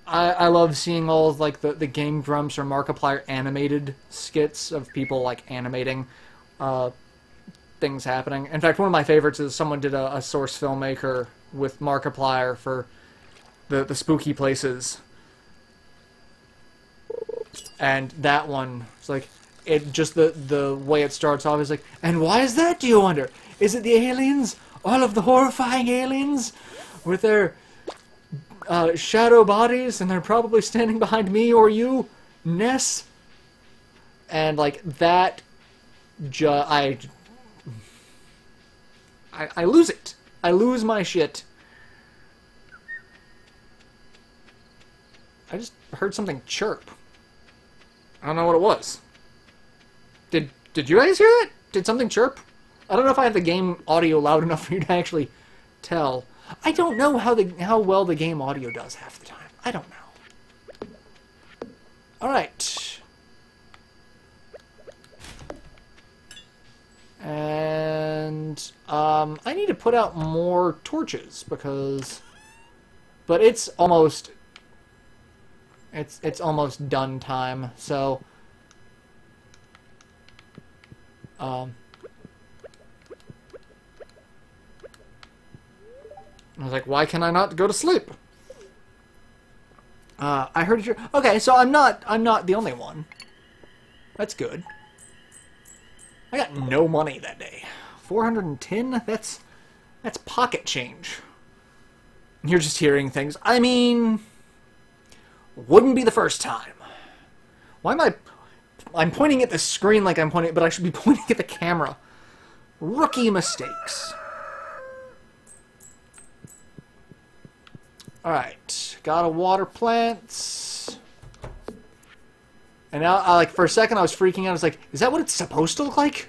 I love seeing all of, like, the Game Grumps or Markiplier animated skits of people, like, animating things happening. In fact, one of my favorites is someone did a Source Filmmaker with Markiplier for the spooky places. And that one, it's like, it just the way it starts off is like, and why is that, do you wonder? Is it the aliens? All of the horrifying aliens with their shadow bodies, and they're probably standing behind me or you, Ness? And like that, I lose it. I lose my shit. I just heard something chirp. I don't know what it was. Did you guys hear it? Did something chirp? I don't know if I have the game audio loud enough for you to actually tell. I don't know how well the game audio does half the time. I don't know. Alright. And I need to put out more torches because, but it's almost done time. So I was like, why can I not go to sleep? I heard you. Okay, so I'm not the only one. That's good. I got no money that day. 410? That's pocket change. You're just hearing things. I mean, wouldn't be the first time. Why am I'm pointing at the screen like I'm pointing, but I should be pointing at the camera. Rookie mistakes. Alright, gotta water plants. And now, like, for a second I was freaking out. I was like, is that what it's supposed to look like?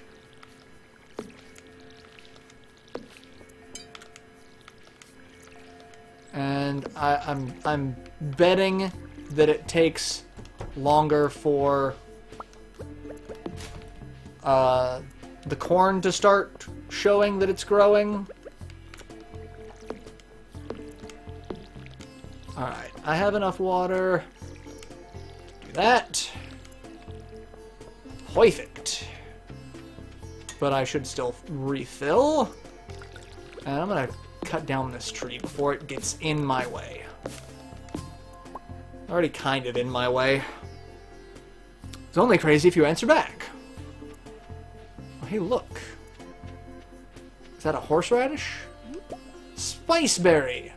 And I'm betting that it takes longer for the corn to start showing that it's growing. Alright, I have enough water. Do that. Perfect. But I should still refill. And I'm gonna cut down this tree before it gets in my way. Already kind of in my way. It's only crazy if you answer back. Oh, hey, look. Is that a horseradish? Spiceberry.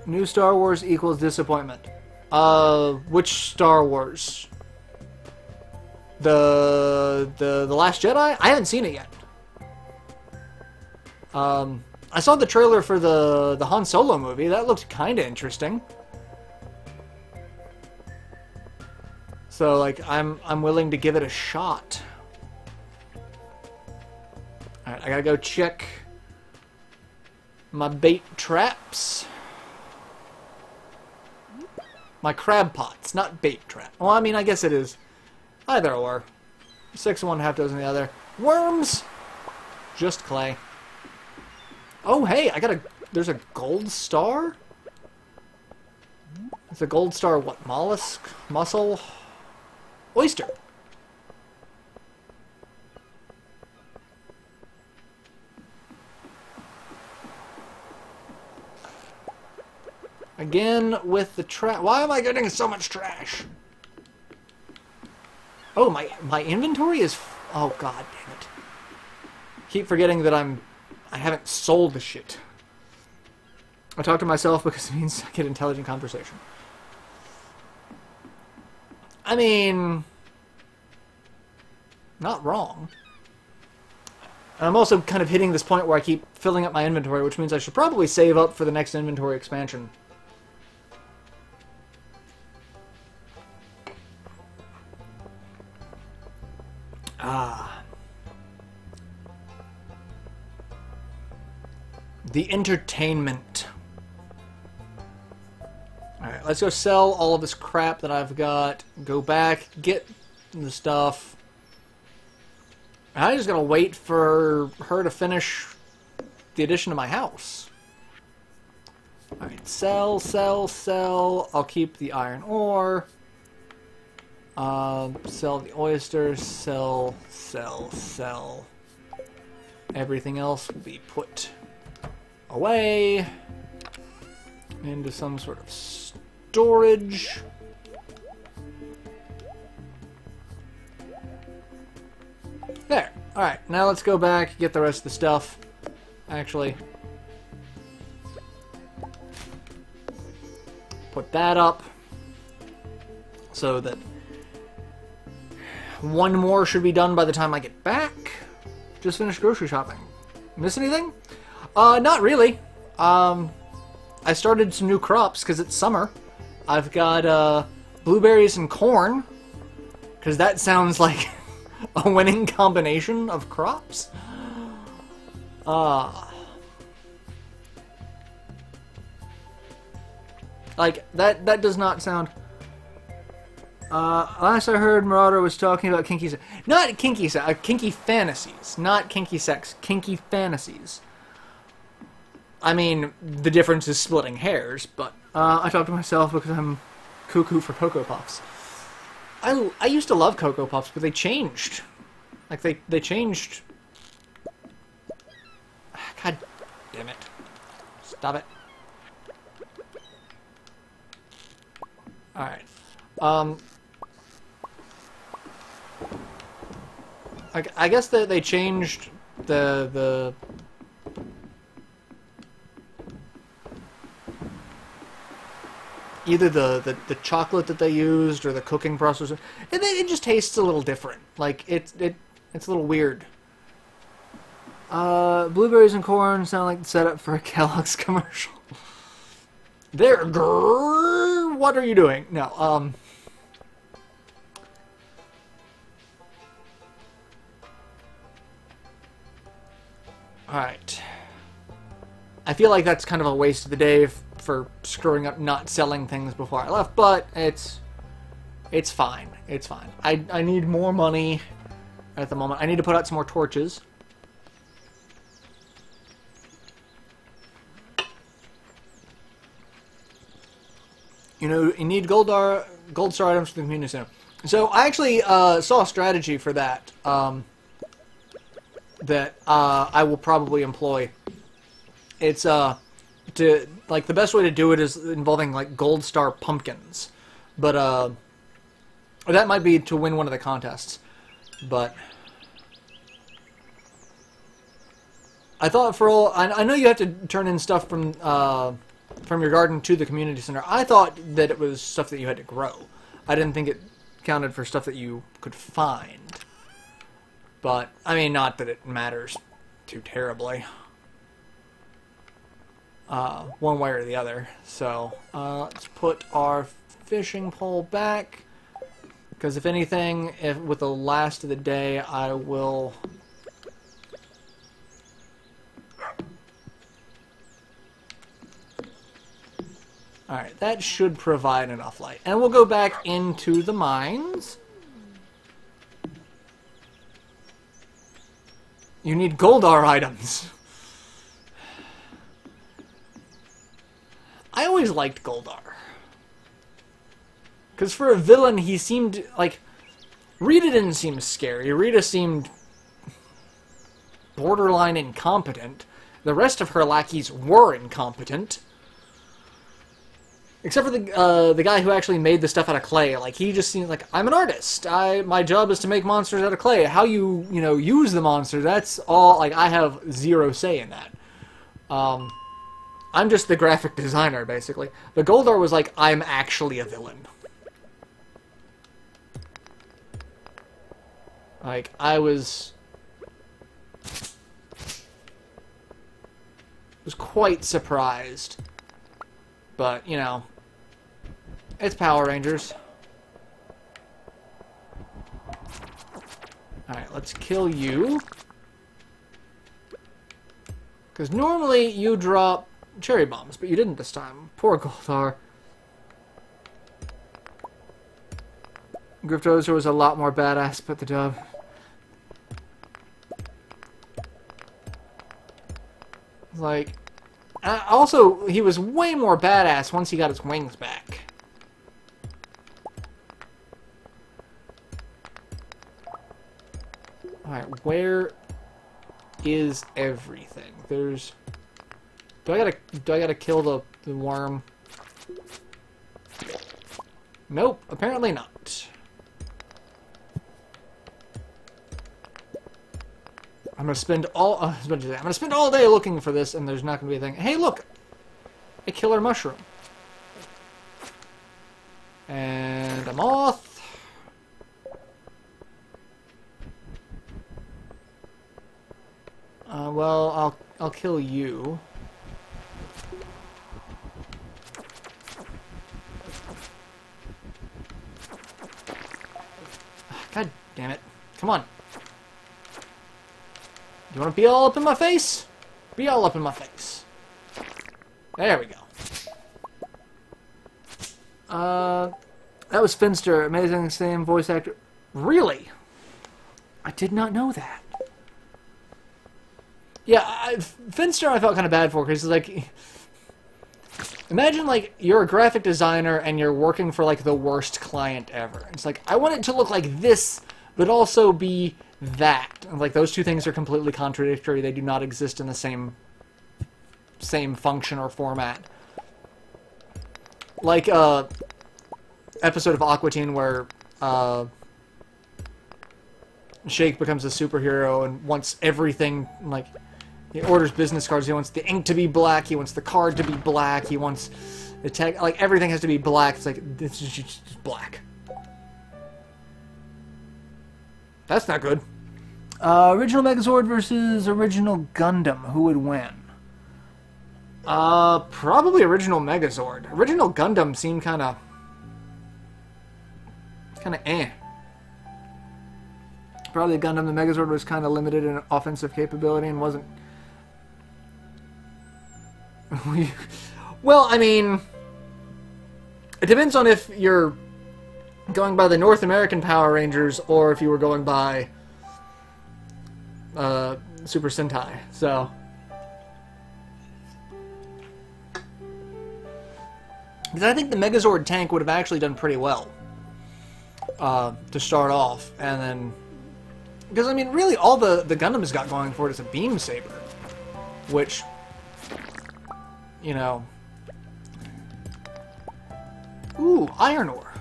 New Star Wars equals disappointment. Which Star Wars? The Last Jedi? I haven't seen it yet. I saw the trailer for the Han Solo movie. That looked kind of interesting. So like I'm willing to give it a shot. All right, I gotta go check my bait traps. My crab pots, not bait trap. Well, I mean, I guess it is either or. 6 of one, half dozen the other. Worms! Just clay. Oh, hey, there's a gold star? It's a gold star, what, mollusk? Mussel? Oyster. Again with the trash. Why am I getting so much trash? Oh, my inventory is... Oh, god damn it. Keep forgetting that I haven't sold the shit. I talk to myself because it means I get intelligent conversation. I mean... Not wrong. And I'm also kind of hitting this point where I keep filling up my inventory, which means I should probably save up for the next inventory expansion. Ah. The entertainment. Alright, let's go sell all of this crap that I've got. Go back, get the stuff. I'm just gonna wait for her to finish the addition to my house. Alright, sell, sell, sell. I'll keep the iron ore. Sell the oysters. Sell. Everything else will be put away into some sort of storage. There. Alright, now let's go back, get the rest of the stuff. Actually, put that up so that one more should be done by the time I get back. Just finished grocery shopping. Miss anything? Not really. I started some new crops because it's summer. I've got blueberries and corn because that sounds like a winning combination of crops. Like, that does not sound... last I heard, Marauder was talking about kinky sex. Not kinky sex, kinky fantasies. Not kinky sex, kinky fantasies. I mean, the difference is splitting hairs, but I talk to myself because I'm cuckoo for Cocoa Puffs. I used to love Cocoa Puffs, but they changed. Like, they changed... God damn it. Stop it. Alright. I guess that they changed the either the chocolate that they used or the cooking process. It just tastes a little different. Like it's a little weird. Blueberries and corn sound like the setup for a Kellogg's commercial. There, grrr, what are you doing? No, Alright. I feel like that's kind of a waste of the day for screwing up not selling things before I left, but it's fine. It's fine. I need more money at the moment. I need to put out some more torches. You know, you need gold star items for the community center. So I actually saw a strategy for that that I will probably employ. It's the best way to do it is involving like gold star pumpkins, but that might be to win one of the contests. But I thought for all I know you have to turn in stuff from your garden to the community center. I thought that it was stuff that you had to grow. I didn't think it counted for stuff that you could find. But, I mean, not that it matters too terribly. One way or the other. So, let's put our fishing pole back. Because if anything, with the last of the day, I will... Alright, that should provide enough light. And we'll go back into the mines. You need Goldar items. I always liked Goldar. Because for a villain, he seemed like... Rita didn't seem scary. Rita seemed borderline incompetent. The rest of her lackeys were incompetent. Except for the guy who actually made the stuff out of clay. Like, he just seemed like, I'm an artist. My job is to make monsters out of clay. How you use the monster, that's all, like, I have zero say in that. I'm just the graphic designer, basically. But Goldar was like, I'm actually a villain. Like, I was quite surprised. But, you know, it's Power Rangers. Alright, let's kill you. Because normally you drop cherry bombs, but you didn't this time. Poor Goldar. Griftozer was a lot more badass, but the dub. Like... also, he was way more badass once he got his wings back. where is everything? There's... Do I gotta kill the worm? Nope, apparently not. I'm gonna spend all day looking for this, and there's not gonna be a thing. Hey, look, a killer mushroom, and a moth. Well, I'll kill you. God damn it! Come on. You want to be all up in my face? Be all up in my face. There we go. That was Finster, amazing, same voice actor. Really? I did not know that. Yeah, Finster I felt kind of bad for, because like... Imagine, like, you're a graphic designer and you're working for, like, the worst client ever. It's like, I want it to look like this, but also be that. And, like, those two things are completely contradictory. They do not exist in the same function or format. Like, episode of Aqua Teen where, Shake becomes a superhero and wants everything, like... He orders business cards. He wants the ink to be black. He wants the card to be black. He wants the tech. Like, everything has to be black. It's like, this is just black. That's not good. Original Megazord versus original Gundam. Who would win? Probably original Megazord. Original Gundam seemed kind of eh. Probably Gundam. The Megazord was kind of limited in offensive capability and wasn't... Well, I mean, it depends on if you're going by the North American Power Rangers or if you were going by Super Sentai. So, because I think the Megazord tank would have actually done pretty well to start off, and then because I mean, really, all the Gundam has got going for it is a beam saber, which. You know... Ooh, iron ore.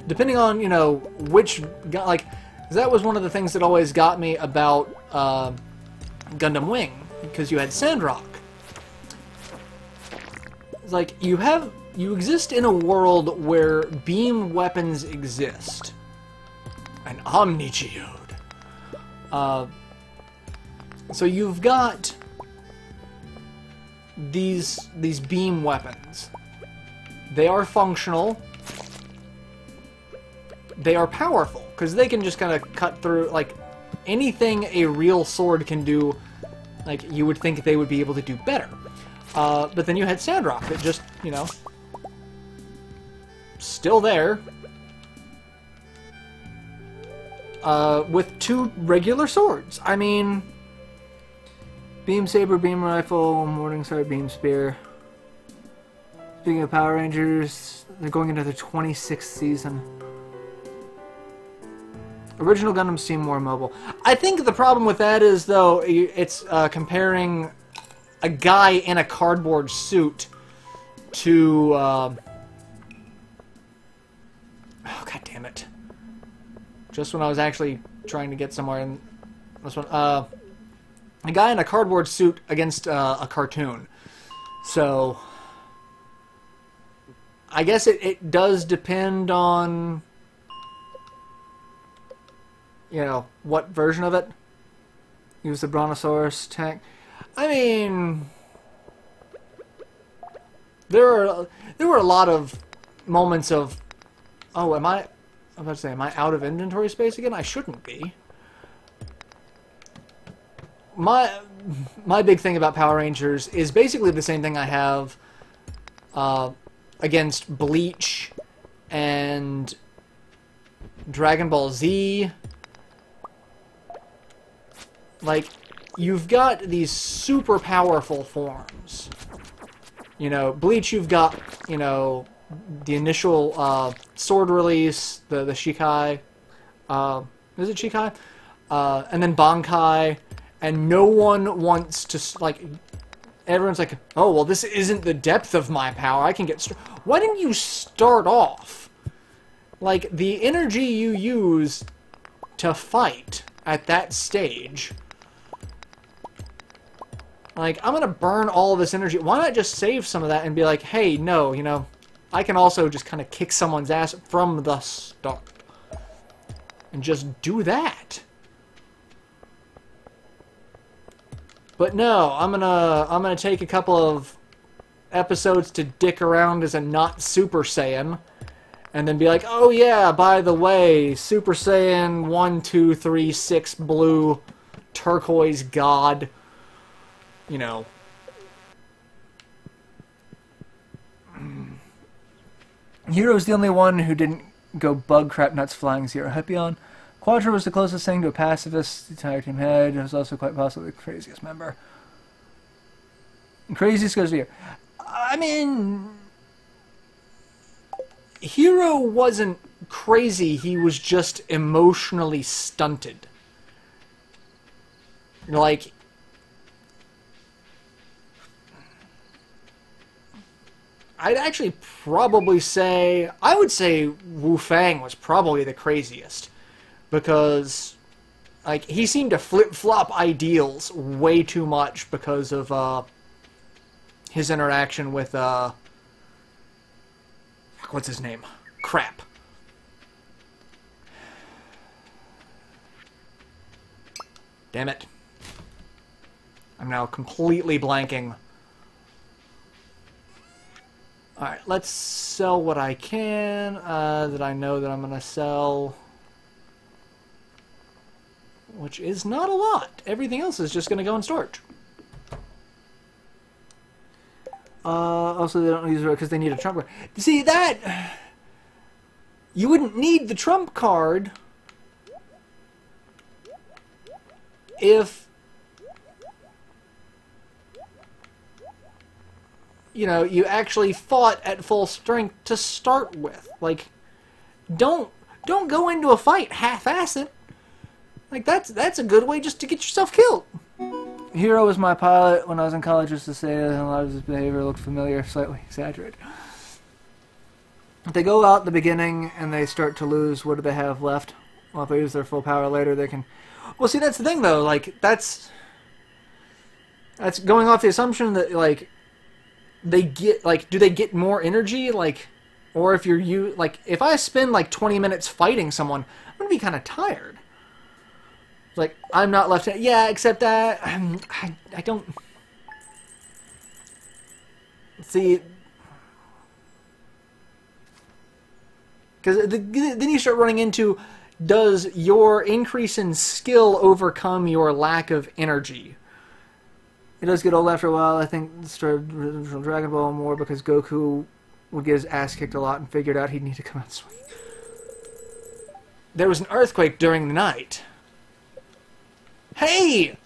Depending on, you know, which... Like, that was one of the things that always got me about Gundam Wing. Because you had Sandrock. It's like, you exist in a world where beam weapons exist. An Omni-Geode. So you've got... These beam weapons. They are functional. They are powerful, because they can just kind of cut through, like, anything a real sword can do, like, you would think they would be able to do better. But then you had Sandrock that just, you know, still there, with two regular swords. I mean... Beam Saber, Beam Rifle, Morningstar, Beam Spear. Speaking of Power Rangers, they're going into their 26th season. Original Gundam seem more mobile. I think the problem with that is, though, it's comparing a guy in a cardboard suit to... Oh, God damn it. Just when I was actually trying to get somewhere in this one. A guy in a cardboard suit against a cartoon. So, I guess it does depend on, you know, what version of it. Use the Brontosaurus tank. I mean, there were a lot of moments of, oh, I'm about to say, am I out of inventory space again? I shouldn't be. My big thing about Power Rangers is basically the same thing I have against Bleach and Dragon Ball Z. Like, you've got these super powerful forms. You know, Bleach, you've got, you know, the initial sword release, the Shikai. Is it Shikai? and then Bankai, and no one wants to, like, everyone's like, oh, well, this isn't the depth of my power, I can get... Why didn't you start off? Like, the energy you use to fight at that stage... Like, I'm gonna burn all of this energy. Why not just save some of that and be like, hey, no, you know, I can also just kind of kick someone's ass from the start. And just do that. But no, I'm gonna take a couple of episodes to dick around as a not Super Saiyan. And then be like, oh yeah, by the way, Super Saiyan 1, 2, 3, 6 blue turquoise god. You know. Hero's the only one who didn't go bug crap nuts flying Zero Hepion. Quadra was the closest thing to a pacifist. The entire team head was also quite possibly the craziest member. Craziest goes to here. I mean, Hero wasn't crazy, he was just emotionally stunted. Like, I'd actually probably say... I would say Wu Fang was probably the craziest. Because, like, he seemed to flip-flop ideals way too much because of, his interaction with, what's his name? Crap. Damn it. I'm now completely blanking. Alright, let's sell what I can, that I know that I'm going to sell. Which is not a lot. Everything else is just going to go in storage. Also, they don't use it because they need a trump card. See, that... You wouldn't need the trump card if... You know, you actually fought at full strength to start with. Like, don't go into a fight half-assed. Like, that's a good way just to get yourself killed. Hero was my pilot when I was in college, just to say that a lot of his behavior looked familiar, slightly exaggerated. If they go out at the beginning and they start to lose, what do they have left? Well, if they use their full power later, they can... Well, see, that's the thing, though. Like, that's going off the assumption that, like... They get, like, do they get more energy? Like, or if you're, like, if I spend, like, 20 minutes fighting someone, I'm gonna be kind of tired. Like, I'm not left, yeah, except that, I don't, see, because then you start running into, does your increase in skill overcome your lack of energy? It does get old after a while. I think it started from Dragon Ball more because Goku would get his ass kicked a lot and figured out he'd need to come out swinging. There was an earthquake during the night. Hey!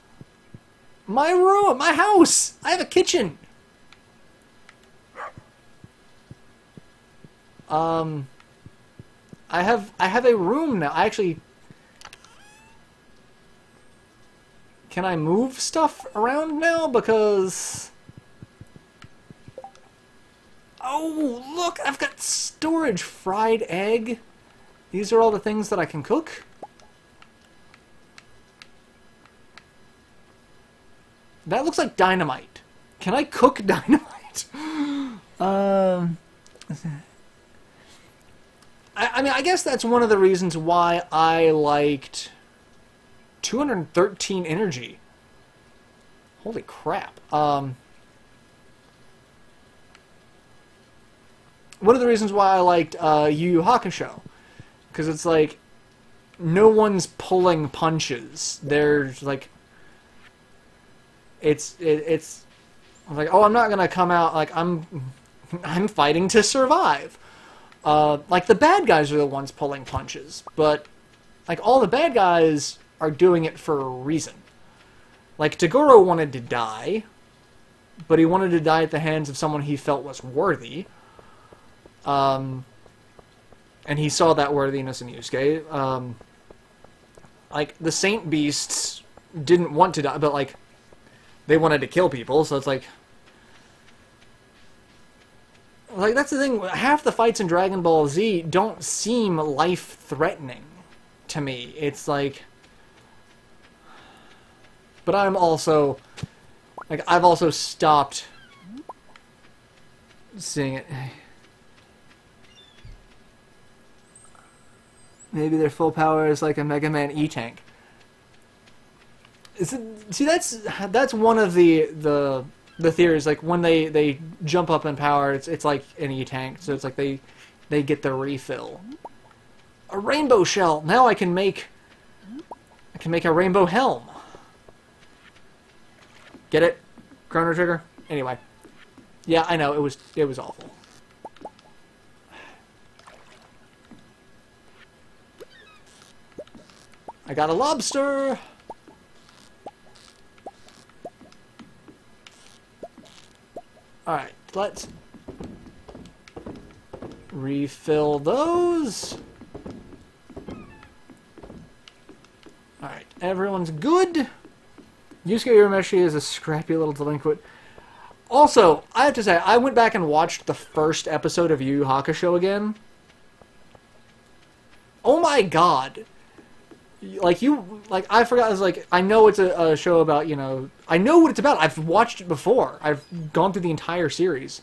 My room! My house! I have a kitchen! I have a room now. I actually... Can I move stuff around now? Because... Oh, look! I've got storage! Fried egg. These are all the things that I can cook. That looks like dynamite. Can I cook dynamite? I mean, I guess that's one of the reasons why I liked... 213 energy. Holy crap. One of the reasons why I liked Yu Yu Hakusho. Because it's like, no one's pulling punches. There's like... It's like, oh, I'm not gonna come out like I'm fighting to survive. Like the bad guys are the ones pulling punches, but like all the bad guys are doing it for a reason. Like Toguro wanted to die, but he wanted to die at the hands of someone he felt was worthy. And he saw that worthiness in Yusuke. like, the Saint Beasts didn't want to die, but, like, they wanted to kill people, so it's like... Like, that's the thing, half the fights in Dragon Ball Z don't seem life-threatening to me. It's like... But I'm also... Like, I've also stopped seeing it. Maybe their full power is like a Mega Man E-Tank. See, that's one of the theories. Like, when they jump up in power, it's like an E-Tank. So it's like they get the refill. A rainbow shell. Now I can make a rainbow helm. Get it? Chrono Trigger? Anyway. Yeah, I know, it was awful. I got a lobster! Alright, let's refill those. Alright, everyone's good. Yusuke Urameshi is a scrappy little delinquent. Also, I have to say, I went back and watched the first episode of Yu Yu Hakusho again. Oh my god. I forgot, I was like, I know it's a show about, you know, I know what it's about. I've watched it before. I've gone through the entire series.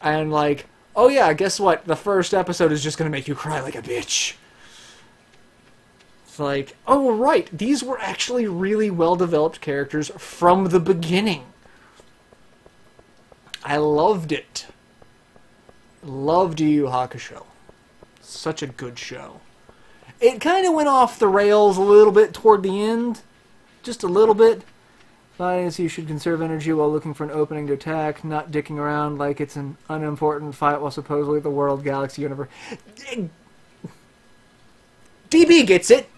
And like, oh yeah, guess what? The first episode is just gonna make you cry like a bitch. It's like, oh right, these were actually really well-developed characters from the beginning. I loved it. Loved Yu Yu Hakusho. Such a good show. It kind of went off the rails a little bit toward the end. Just a little bit. Audience, you should conserve energy while looking for an opening to attack, not dicking around like it's an unimportant fight while supposedly the world, galaxy, universe... DB gets it!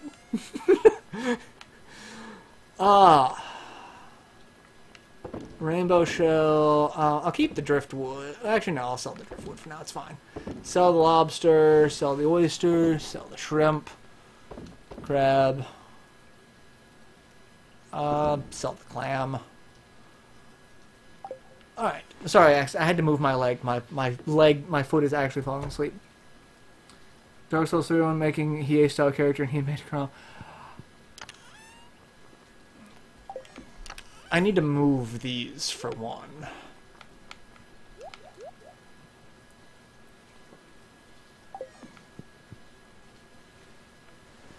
Rainbow shell. I'll keep the driftwood. Actually, no, I'll sell the driftwood for now. It's fine. Sell the lobster, sell the oyster, sell the shrimp, crab, sell the clam. Alright. Sorry, I had to move my leg. My foot is actually falling asleep. Dark Souls 3 one making Hiei style character and he made a Chrono. I need to move these for one.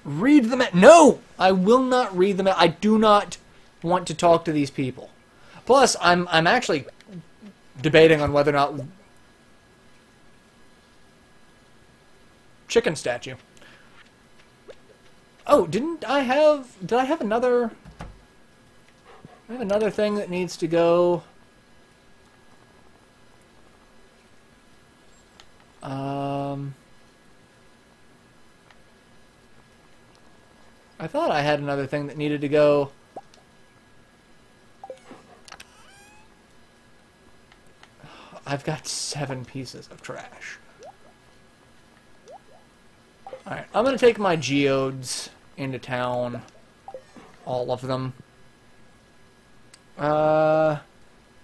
Read them. No! I will not read them. I do not want to talk to these people. Plus, I'm actually debating on whether or not... Chicken statue. Oh, did I have another... I have another thing that needs to go. I thought I had another thing that needed to go. I've got 7 pieces of trash. Alright, I'm going to take my geodes into town. All of them.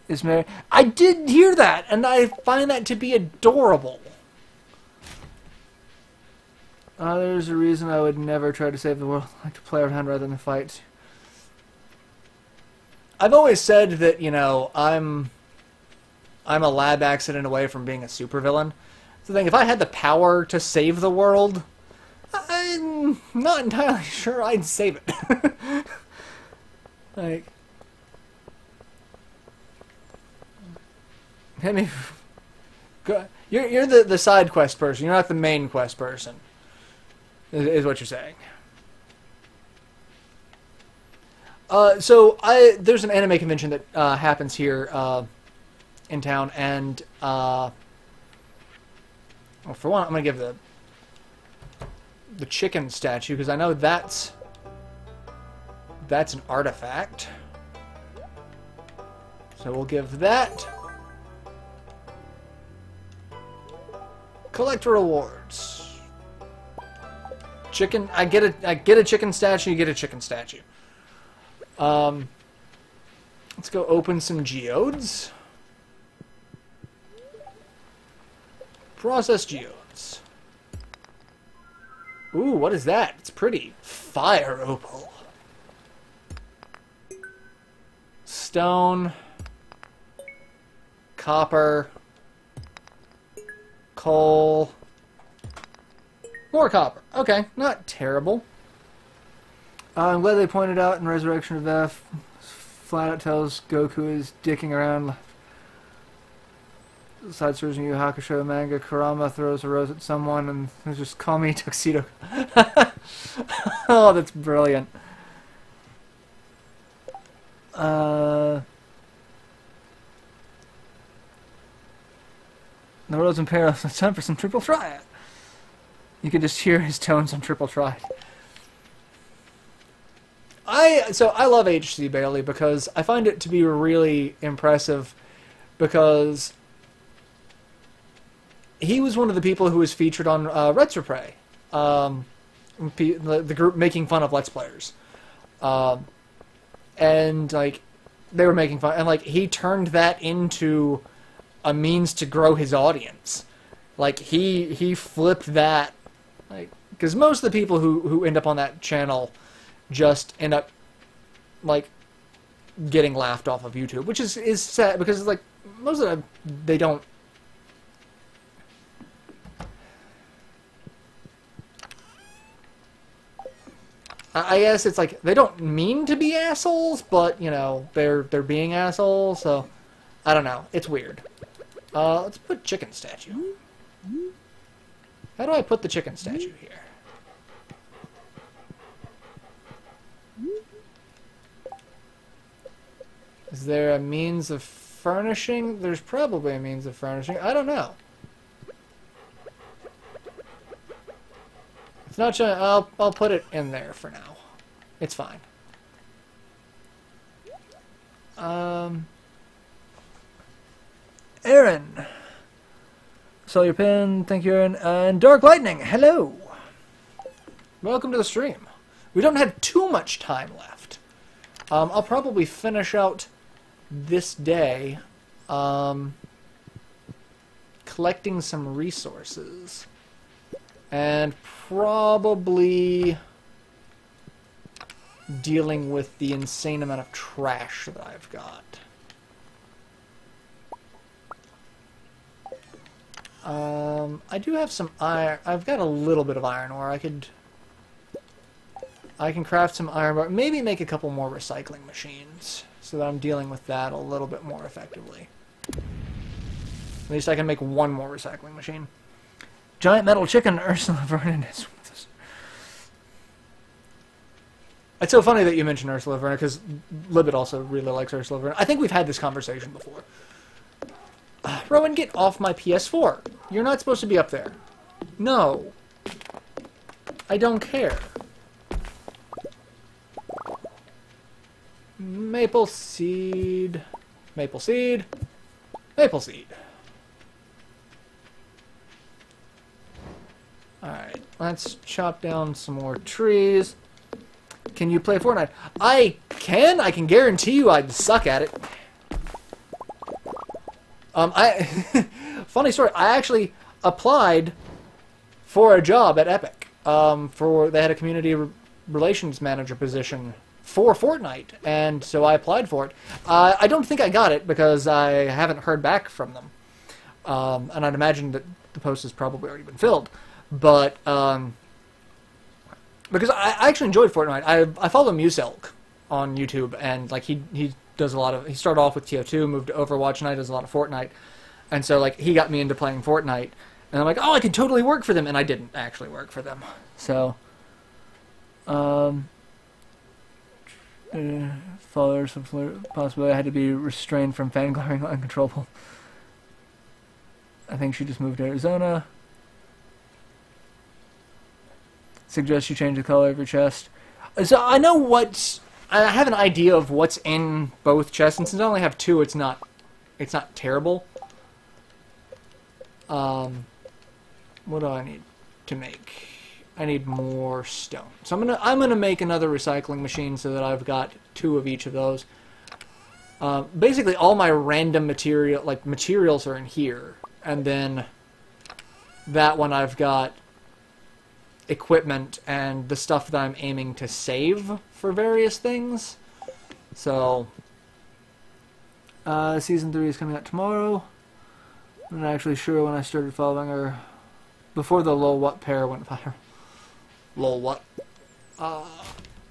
Is Mary... I did hear that, and I find that to be adorable. There's a reason I would never try to save the world. I like to play around rather than fight. I've always said that, you know, I'm a lab accident away from being a supervillain. It's the thing, if I had the power to save the world, I'm not entirely sure I'd save it. Like... I mean, you're the side quest person. You're not the main quest person, is what you're saying. So there's an anime convention that happens here in town, and well, for one, I'm gonna give the chicken statue because I know that's an artifact. So we'll give that. Collect rewards. chicken. I get a chicken statue. You get a chicken statue. Let's go open some geodes. Process geodes. Ooh, what is that? It's pretty. Fire opal. Stone. Copper. Coal. More copper. Okay, not terrible. I'm glad they pointed out in Resurrection of F, flat out tells Goku is dicking around. Side stories in Yu Yu Hakusho manga, Kurama throws a rose at someone and just call me Tuxedo. Oh, that's brilliant. The Rose and Perils, it's time for some triple triad. You can just hear his tones on triple triad. So I love HC Bailey because I find it to be really impressive because he was one of the people who was featured on Retro Prey, the group making fun of Let's Players. And, like, they were making fun, and, like, he turned that into a means to grow his audience. Like, he flipped that, like, because most of the people who end up on that channel just end up, like, getting laughed off of YouTube, which is sad, because, like, most of them, they don't... I guess it's like, they don't mean to be assholes, but, you know, they're being assholes, so, I don't know. It's weird. Let's put chicken statue. How do I put the chicken statue here? Is there a means of furnishing? There's probably a means of furnishing. I don't know. It's not showing. I'll put it in there for now. It's fine. Aaron. Saw your pin. Thank you, Aaron. And Dark Lightning. Hello. Welcome to the stream. We don't have too much time left. I'll probably finish out this day collecting some resources. And probably dealing with the insane amount of trash that I've got. I do have some iron. I've got a little bit of iron ore. I can craft some iron ore. Maybe make a couple more recycling machines so that I'm dealing with that a little bit more effectively. At least I can make one more recycling machine. Giant Metal Chicken, Ursula Vernon is with us. It's so funny that you mentioned Ursula Vernon, because Libet also really likes Ursula Vernon. I think we've had this conversation before. Rowan, get off my PS4. You're not supposed to be up there. No. I don't care. Maple seed. Maple seed. Maple seed. Alright, let's chop down some more trees. Can you play Fortnite? I can guarantee you I'd suck at it. Funny story, I actually applied for a job at Epic. They had a community relations manager position for Fortnite, and so I applied for it. I don't think I got it because I haven't heard back from them. And I'd imagine that the post has probably already been filled. But, because I actually enjoyed Fortnite. I follow Muselk on YouTube, and, like, he does a lot of... He started off with TO2, moved to Overwatch, and I does a lot of Fortnite. And so, like, he got me into playing Fortnite. And I'm like, oh, I can totally work for them. And I didn't actually work for them. So, followers possibly I had to be restrained from fangirling uncontrollable. I think she just moved to Arizona. Suggest you change the color of your chest. So I know I have an idea of what's in both chests, and since I only have two, it's not terrible. What do I need to make? I need more stone. So I'm gonna make another recycling machine so that I've got 2 of each of those. Basically, all my random materials are in here, and then that one I've got equipment and the stuff that I'm aiming to save for various things. So, Season 3 is coming out tomorrow. I'm not actually sure when I started following her. Before the lol what pair went viral. Lol what?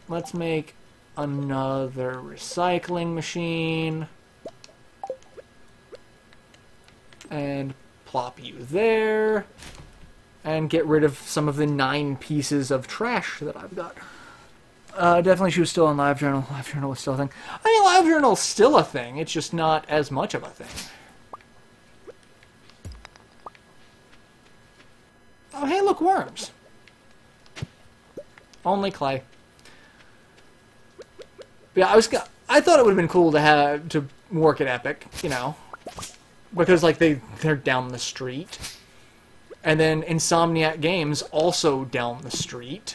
Let's make another recycling machine. And plop you there. And get rid of some of the 9 pieces of trash that I've got. Definitely she was still on LiveJournal. LiveJournal was still a thing. I mean, LiveJournal's still a thing. It's just not as much of a thing. Oh, hey, look, worms. Only clay. Yeah, I thought it would have been cool to work at Epic, you know, because like they're down the street, and then Insomniac Games also down the street.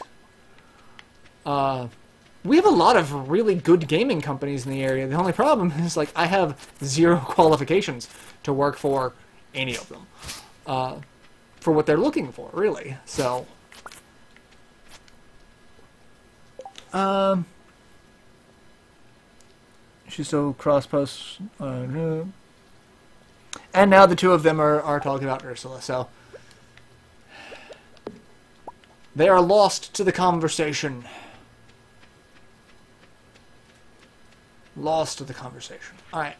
We have a lot of really good gaming companies in the area. The only problem is like I have 0 qualifications to work for any of them. For what they're looking for, really. So, she still cross-posts. And now the 2 of them are talking about Ursula, so they are lost to the conversation. Lost to the conversation. Alright,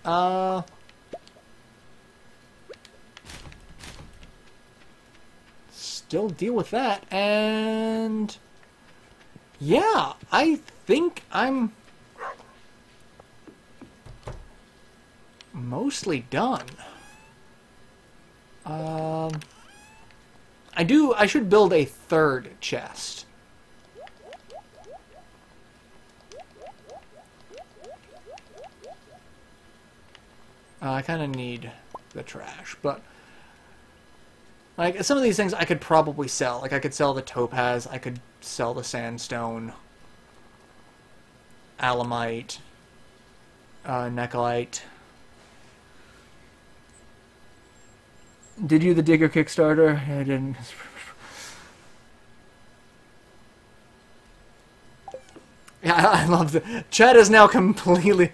still deal with that, and yeah, I think I'm mostly done. I should build a 3rd chest. I kind of need the trash, but like some of these things I could probably sell. Like I could sell the topaz, I could sell the sandstone, alamite, necklite. Did you the Digger Kickstarter? I didn't. Yeah, I love the chat is now completely.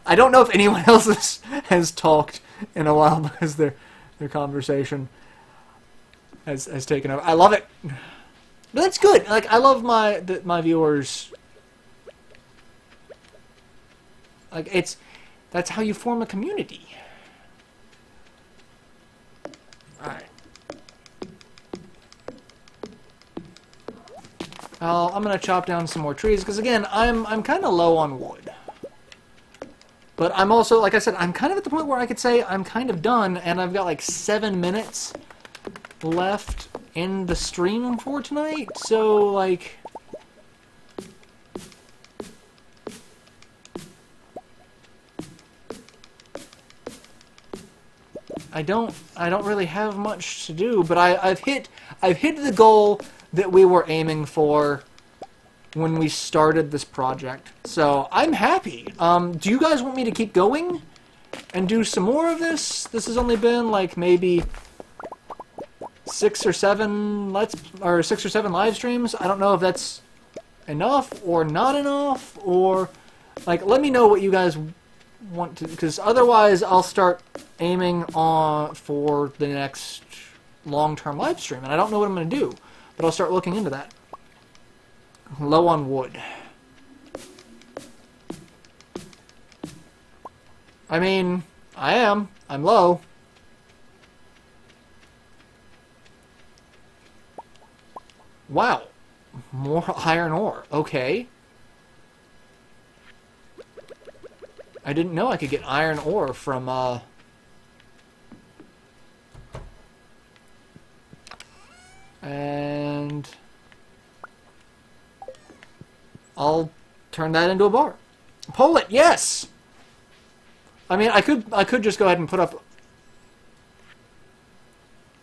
I don't know if anyone else has talked in a while because their conversation has taken over. I love it. But that's good. Like I love my viewers. Like that's how you form a community. All right. I'm gonna chop down some more trees because again, I'm kind of low on wood. But I'm also, like I said, I'm kind of at the point where I could say I'm kind of done, and I've got like 7 minutes left in the stream for tonight, so like I don't really have much to do, but I've hit the goal that we were aiming for when we started this project. So I'm happy. Do you guys want me to keep going and do some more of this? This has only been like maybe 6 or 7 live streams. I don't know if that's enough or not enough, or like let me know what you guys want to, because otherwise I'll start aiming for the next long-term live stream, and I don't know what I'm going to do, but I'll start looking into that. Low on wood. I mean, I'm low. Wow. More iron ore. Okay. I didn't know I could get iron ore from, and I'll turn that into a bar. Pull it, yes! I mean, I could just go ahead and put up...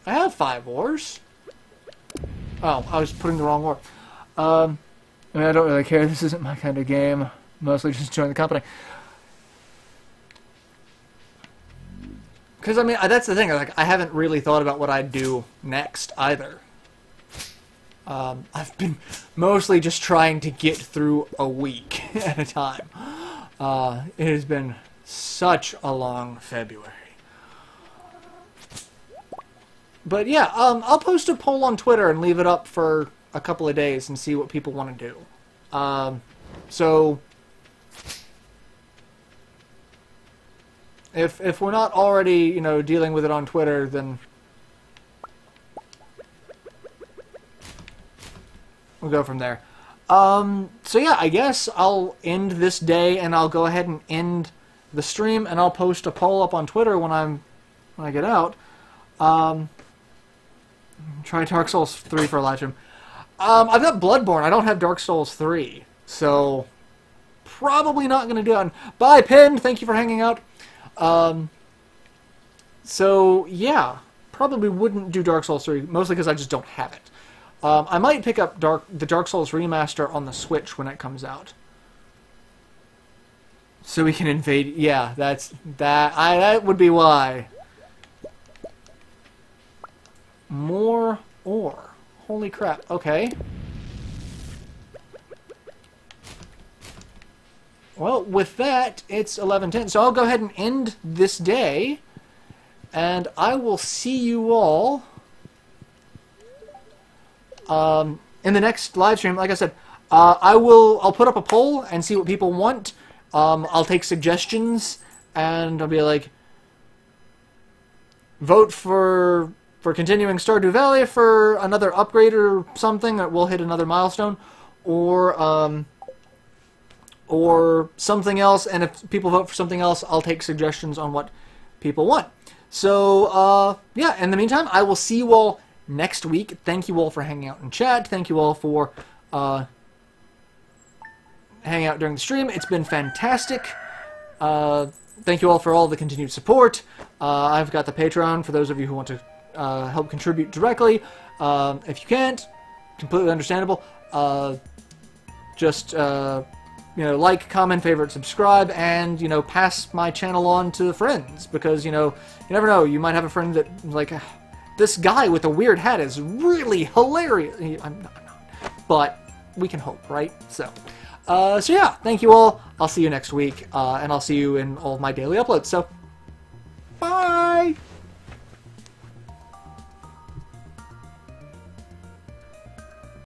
I have 5 ores. Oh, I was putting the wrong word. I mean, I don't really care. This isn't my kind of game. Mostly just enjoying the company. Because, I mean, that's the thing. Like, I haven't really thought about what I'd do next, either. I've been mostly just trying to get through a week at a time. It has been such a long February. But yeah, I'll post a poll on Twitter and leave it up for a couple of days and see what people want to do. So if we're not already, you know, dealing with it on Twitter, then we'll go from there. So yeah, I guess I'll end this day and I'll go ahead and end the stream and I'll post a poll up on Twitter when I get out. Try Dark Souls 3 for a live stream. I've got Bloodborne. I don't have Dark Souls 3. So, probably not going to do it. Bye, Pin! Thank you for hanging out. So, yeah. Probably wouldn't do Dark Souls 3, mostly because I just don't have it. I might pick up the Dark Souls remaster on the Switch when it comes out. So we can invade... Yeah, that would be why. More ore. Holy crap. Okay. Well, with that, it's 11:10. So I'll go ahead and end this day. And I will see you all in the next live stream. Like I said, I'll put up a poll and see what people want. I'll take suggestions and I'll be like, vote for continuing Stardew Valley for another upgrade or something that will hit another milestone, or something else. And if people vote for something else, I'll take suggestions on what people want. So yeah, in the meantime, I will see you all next week. Thank you all for hanging out in chat. Thank you all for hanging out during the stream. It's been fantastic. Thank you all for all the continued support. I've got the Patreon for those of you who want to help contribute directly. If you can't, completely understandable. Just you know, like, comment, favorite, subscribe, and, you know, pass my channel on to friends, because, you know, you never know, you might have a friend that, like, this guy with a weird hat is really hilarious. I'm not, but we can hope, right? So yeah, thank you all. I'll see you next week, and I'll see you in all of my daily uploads. So, bye!